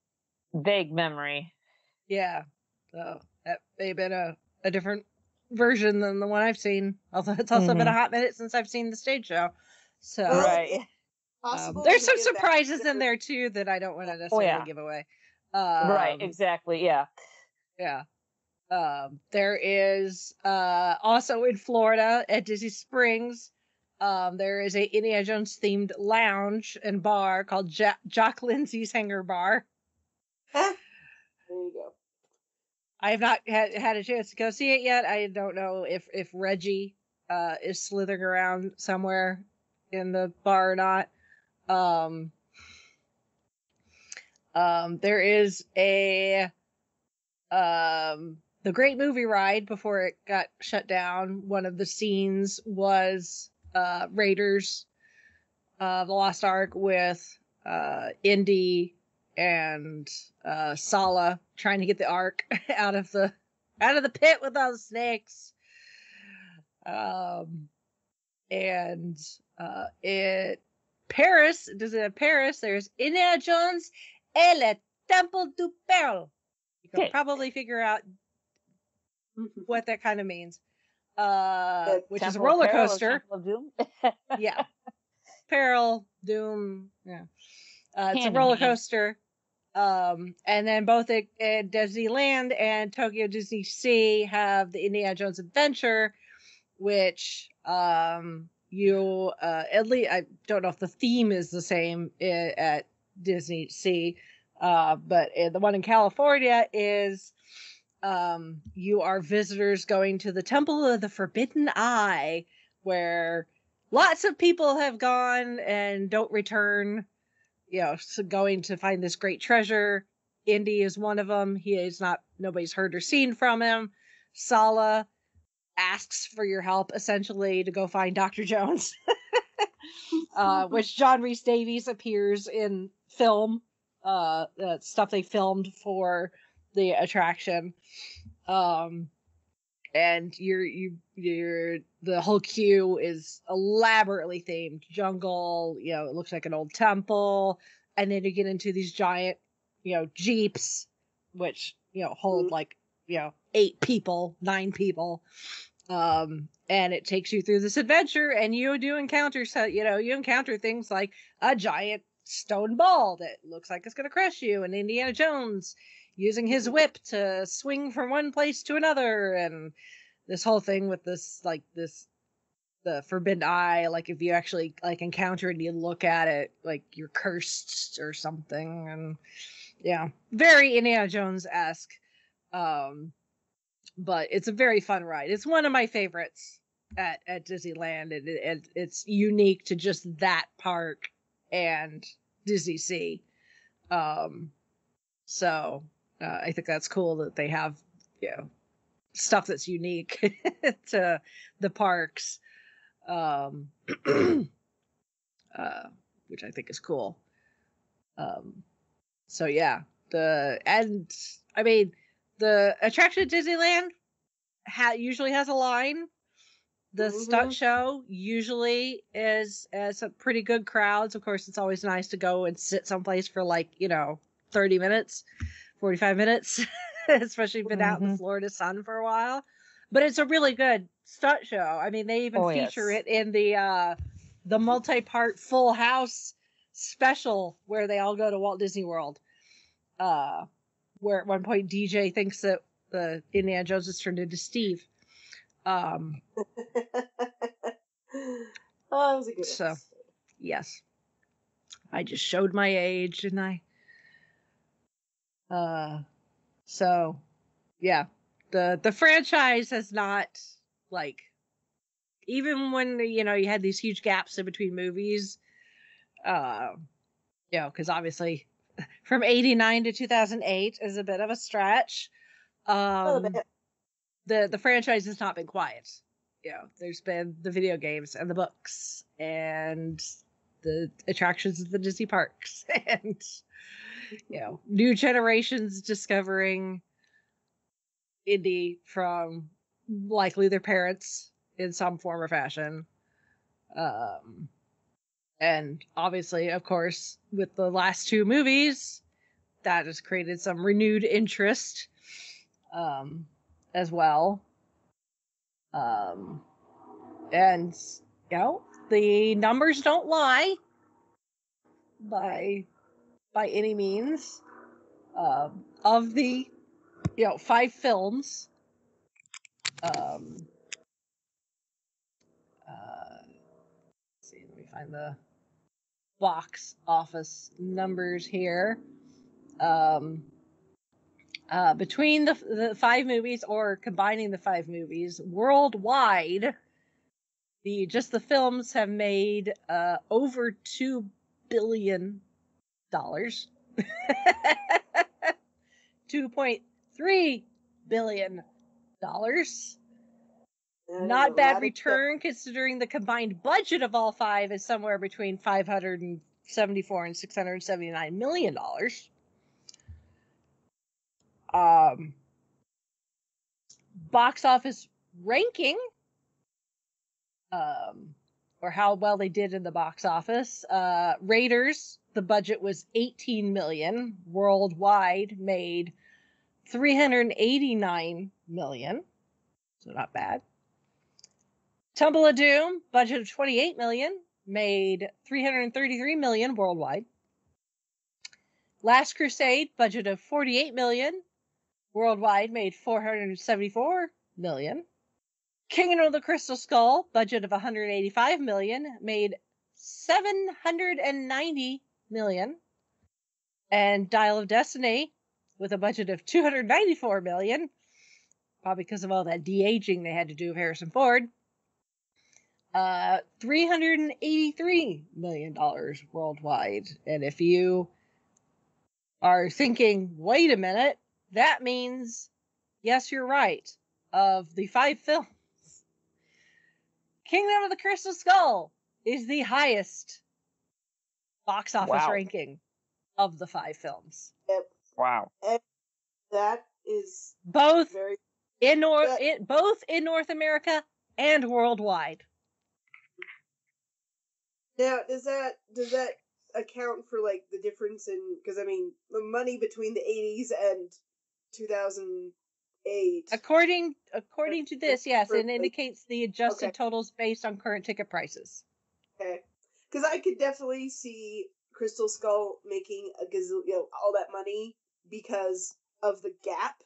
vague memory. Yeah, so that may have been a different version than the one I've seen. Although it's also been a hot minute since I've seen the stage show. So right. There's some surprises in there too that I don't want to necessarily give away. Right, exactly, yeah. Yeah. There is also in Florida at Disney Springs, there is a Indiana Jones themed lounge and bar called Jock Lindsay's Hangar Bar. There you go. I have not had a chance to go see it yet. I don't know if Reggie is slithering around somewhere in the bar or not. There is the Great Movie Ride before it got shut down. One of the scenes was Raiders of the Lost Ark with Indy and Sala trying to get the Ark out of the pit with all the snakes. In Paris, there's Indiana Jones et le Temple du Perle. You can probably figure out what that kind of means. Which is a roller coaster. Temple of Doom? Yeah. Peril, Doom, yeah. It's a roller coaster. And then both at Disneyland and Tokyo Disney Sea have the Indiana Jones Adventure, which at least I don't know if the theme is the same at Disney Sea, but the one in California is you are visitors going to the Temple of the Forbidden Eye, where lots of people have gone and don't return, so going to find this great treasure. Indy is one of them. Nobody's heard or seen from him. Sala asks for your help, essentially, to go find Dr. Jones, which John Rhys Davies appears in film, stuff they filmed for the attraction. And the whole queue is elaborately themed jungle. It looks like an old temple, and then you get into these giant, jeeps, which hold like 8 people, 9 people, and it takes you through this adventure, and you do encounter you encounter things like a giant stone ball that looks like it's going to crush you, and Indiana Jones using his whip to swing from one place to another, and this whole thing with the Forbidden Eye, like if you actually encounter it and you look at it, like you're cursed or something, and yeah, very Indiana Jones-esque. But it's a very fun ride. It's one of my favorites at Disneyland, and it's unique to just that park and Disney Sea. So I think that's cool that they have, stuff that's unique to the parks, which I think is cool. So yeah, the attraction at Disneyland usually has a line. The stunt show usually is some pretty good crowds. Of course, it's always nice to go and sit someplace for 30 minutes, 45 minutes, especially if you've been out in the Florida sun for a while. but it's a really good stunt show. I mean, they even Oh, feature yes. it in the multi-part Full House special where they all go to Walt Disney World. Where at one point DJ thinks that the Indiana Jones is turned into Steve. Oh, that was a good So, episode. yes. I just showed my age, didn't I? So, yeah. The franchise has not, like, even when, you know, you had these huge gaps in between movies, you know, because obviously from 89 to 2008 is a bit of a stretch. The franchise has not been quiet. You know, there's been the video games and the books and the attractions at the Disney parks and, you know, new generations discovering Indy from likely their parents in some form or fashion. And obviously, of course, with the last two movies, that has created some renewed interest as well. And, you know, the numbers don't lie by any means. Of the, you know, 5 films, let's see, let me find the box office numbers here. Between the 5 movies, or combining the 5 movies, worldwide, just the films have made over $2 billion. $2.3 billion. Not bad return, considering the combined budget of all 5 is somewhere between $574 and $679 million. Box office ranking, or how well they did in the box office. Raiders, the budget was $18 million. Worldwide made $389 million. So not bad. Temple of Doom, budget of $28 million, made $333 million worldwide. Last Crusade, budget of $48 million, worldwide made $474 million. Kingdom of the Crystal Skull, budget of $185 million, made $790 million. And Dial of Destiny, with a budget of $294 million, probably because of all that de-aging they had to do of Harrison Ford, $383 million worldwide. And if you are thinking, wait a minute, that means, yes, you're right, of the 5 films, Kingdom of the Crystal Skull is the highest box office ranking of the 5 films. Yep. Wow. And that is both very both in North America and worldwide. Now, does that account for, like, the difference in, because I mean, the money between the 80s and 2008? According to this, yes, it indicates the adjusted Okay. totals based on current ticket prices. Okay, because I could definitely see Crystal Skull making a gazillion, you know, all that money because of the gap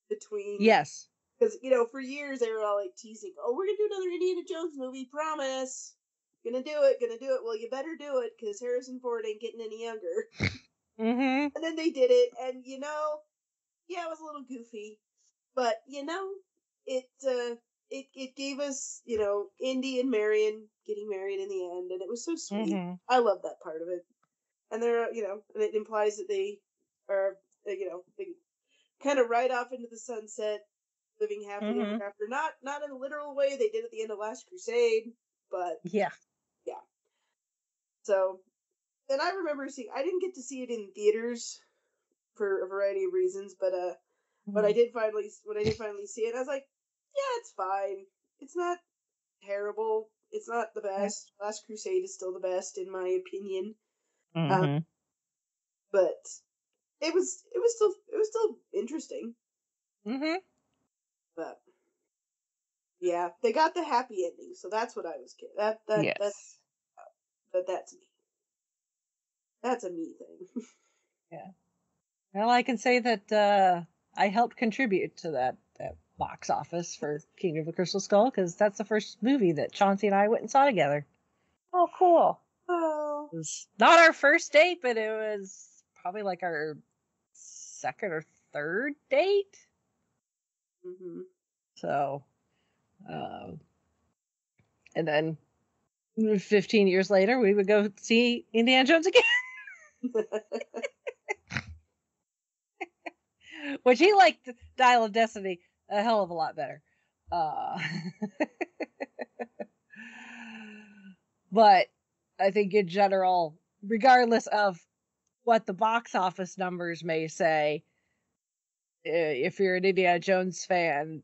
between. Yes. Because, you know, for years they were all like teasing, "Oh, we're gonna do another Indiana Jones movie, promise. Gonna do it. Well, you better do it, because Harrison Ford ain't getting any younger." Mm-hmm. And then they did it, and, you know, yeah, it was a little goofy, but, you know, it gave us, you know, Indy and Marion getting married in the end, and it was so sweet. Mm-hmm. I love that part of it. And they're, you know, and it implies that they are, you know, they kind of ride off into the sunset, living happily ever after. Not in a literal way they did at the end of Last Crusade, but yeah. So, and I remember I didn't get to see it in theaters for a variety of reasons, but when I did finally see it, I was like, yeah, it's fine. It's not terrible. It's not the best. Last Crusade is still the best in my opinion. But it was still interesting. Mm-hmm. But Yeah, they got the happy ending, so that's what I was kidding. Yes. That's me. That's a me thing. Yeah. Well, I can say that I helped contribute to that box office for King of the Crystal Skull, because that's the first movie that Chauncey and I went and saw together. Oh, cool. Oh. It was not our first date, but it was probably like our second or third date. Mm-hmm. So, and then 15 years later, we would go see Indiana Jones again. Which he liked Dial of Destiny a hell of a lot better. But I think in general, regardless of what the box office numbers may say, if you're an Indiana Jones fan,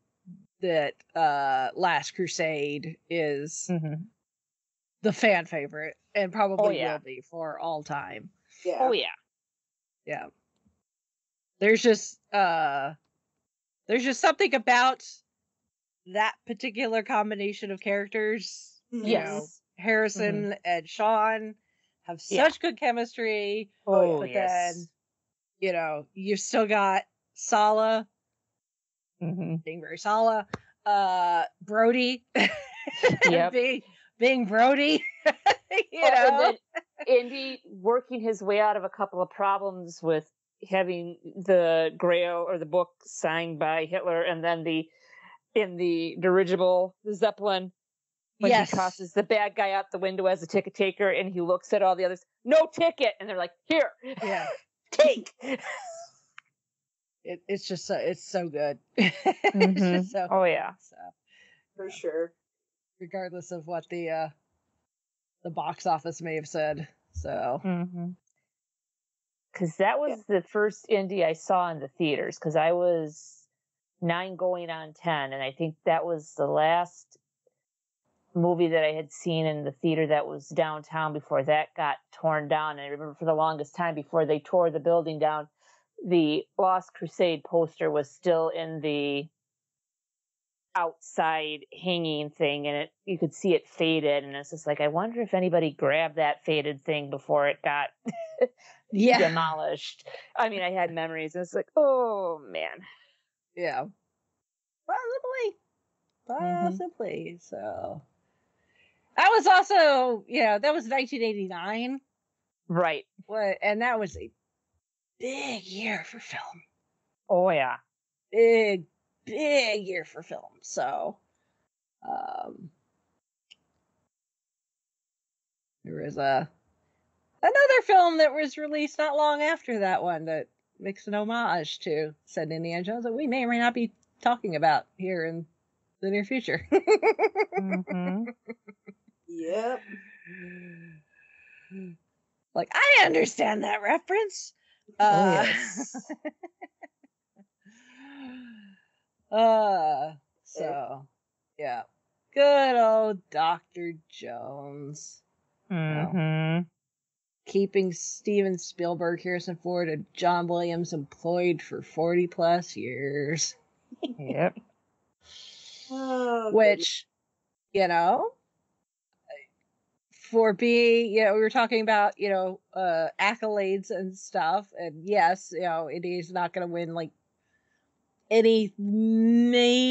that Last Crusade is the fan favorite and probably will be for all time. Yeah. Oh yeah. Yeah. There's just something about that particular combination of characters. Yes. You know, Harrison and Sean have such good chemistry. Oh, but yes. then, you know, you still got Sala being very Sala. Brody being Brody. you know. And then Indy working his way out of a couple of problems with having the Grail or the book signed by Hitler, and then in the dirigible, the Zeppelin, when he tosses the bad guy out the window as a ticket taker, and he looks at all the others, no ticket, and they're like, here, take. It's just it's so good. It's just so yeah, for sure. Regardless of what the box office may have said, so. Because that was the first indie I saw in the theaters, because I was 9 going on 10, and I think that was the last movie that I had seen in the theater that was downtown before that got torn down. And I remember for the longest time before they tore the building down, the Lost Crusade poster was still in the outside hanging thing, and you could see it faded, and it's just like, I wonder if anybody grabbed that faded thing before it got demolished. I mean, I had memories, and it's like, oh man. Yeah. Possibly. So that was also, that was 1989. Right. And that was a big year for film. Oh yeah. Big year for film. So there was another film that was released not long after that one that makes an homage to said Indiana Jones that we may or may not be talking about here in the near future. Yep. Like, I understand that reference. Yes. So, yeah. Good old Dr. Jones. Keeping Steven Spielberg, Harrison Ford, and John Williams employed for 40 plus years. Yep. Which, for being, we were talking about, accolades and stuff. And yes, Indy's not going to win like any major,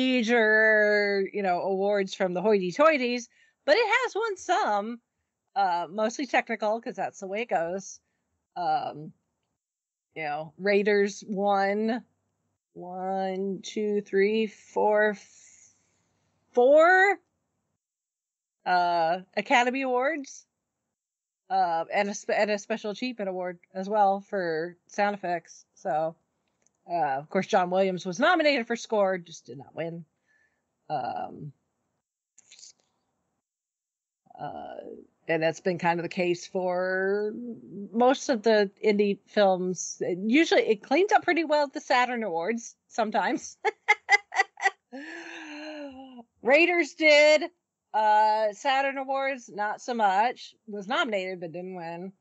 awards from the hoity-toities, but it has won some, mostly technical, because that's the way it goes. Raiders won 1, 2, 3, 4 Academy Awards, and a special achievement award as well for sound effects. So, of course, John Williams was nominated for score, just did not win. And that's been kind of the case for most of the indie films. Usually it cleans up pretty well at the Saturn Awards sometimes. Raiders did. Saturn Awards, not so much. Was nominated but didn't win.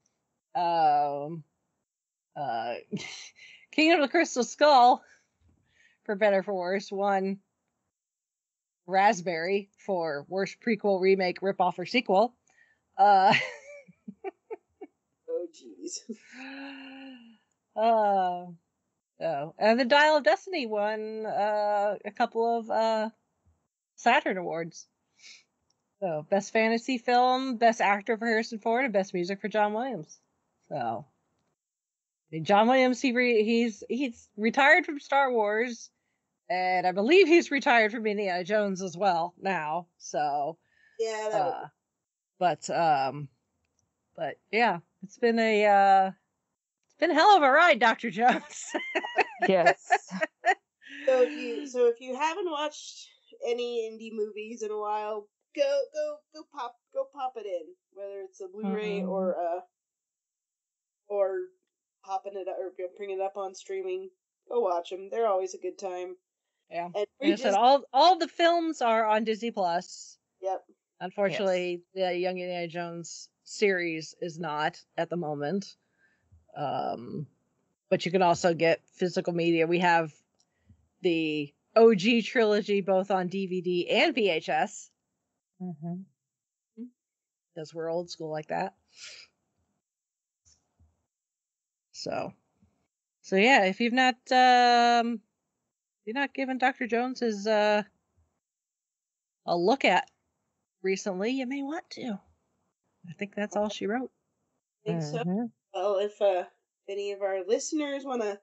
King of the Crystal Skull, for better or for worse, won Raspberry for worst prequel, remake, ripoff, or sequel. Oh, jeez. Oh, and the Dial of Destiny won a couple of Saturn Awards. So, Best Fantasy Film, Best Actor for Harrison Ford, and Best Music for John Williams. So, John Williams, he's retired from Star Wars, and I believe he's retired from Indiana Jones as well now. So, Yeah, that would... but yeah, it's been a hell of a ride, Dr. Jones. Yes. So if you haven't watched any indie movies in a while, go pop it in, whether it's a Blu-ray or popping it up or bringing it up on streaming. Go watch them; they're always a good time. Yeah, and like I said, all the films are on Disney Plus. Yep. Unfortunately, the Young Indiana Jones series is not at the moment. But you can also get physical media. We have the OG trilogy both on DVD and VHS. Because we're old school like that. So yeah, if you've not given Dr. Jones his a look at recently, you may want to. I think that's all she wrote. I think so. Well, if any of our listeners want to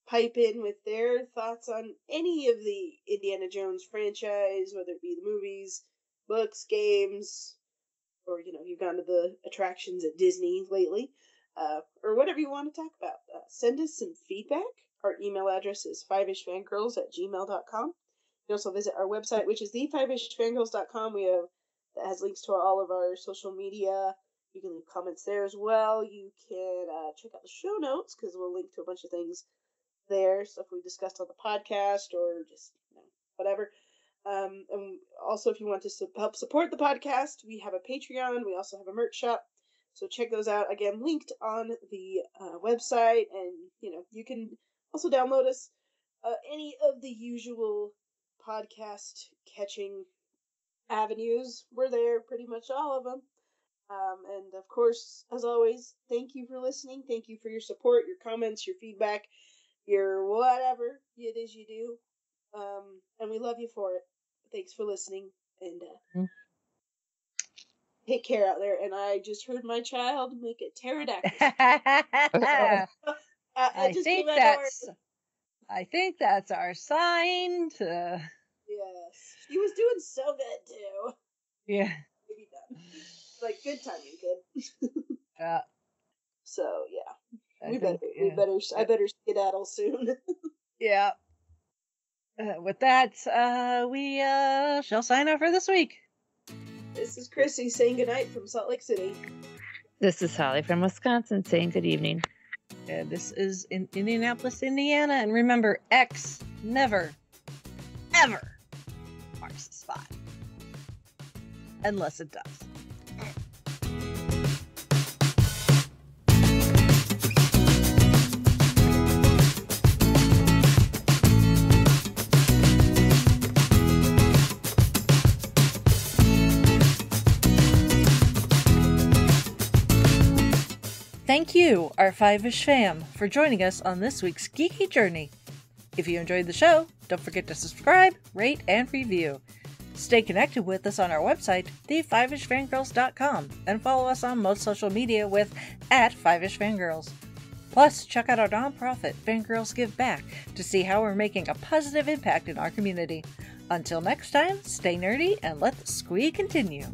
pipe in with their thoughts on any of the Indiana Jones franchise, whether it be the movies, books, games, or you've gone to the attractions at Disney lately, or whatever you want to talk about, send us some feedback. Our email address is fiveishfangirls@gmail.com. You can also visit our website, which is thefiveishfangirls.com. That has links to all of our social media. You can leave comments there as well. You can check out the show notes, because we'll link to a bunch of things there, stuff we discussed on the podcast or just whatever. And also, if you want to help support the podcast, we have a Patreon. We also have a merch shop, so check those out. Again, linked on the website, and you can also download us any of the usual podcast catching avenues. We're there, pretty much all of them. And of course, as always, thank you for listening. Thank you for your support, your comments, your feedback, your whatever it is you do. And we love you for it. Thanks for listening, and take care out there. And I just heard my child make a pterodactyl. I think that's our sign to... Yes. He was doing so good, too. Yeah. Maybe done. Like, good timing, kid. Yeah. So, yeah. I better skedaddle soon. Yeah. With that, we shall sign off for this week. This is Chrissy saying goodnight from Salt Lake City. This is Holly from Wisconsin saying good evening. And this is in Indianapolis, Indiana. And remember, X never, ever marks the spot. Unless it does. Thank you, our Fiveish fam, for joining us on this week's geeky journey. If you enjoyed the show, don't forget to subscribe, rate, and review. Stay connected with us on our website, thefiveishfangirls.com, and follow us on most social media with @FiveishFangirls. Plus, check out our nonprofit, Fangirls Give Back, to see how we're making a positive impact in our community. Until next time, stay nerdy and let the squee continue.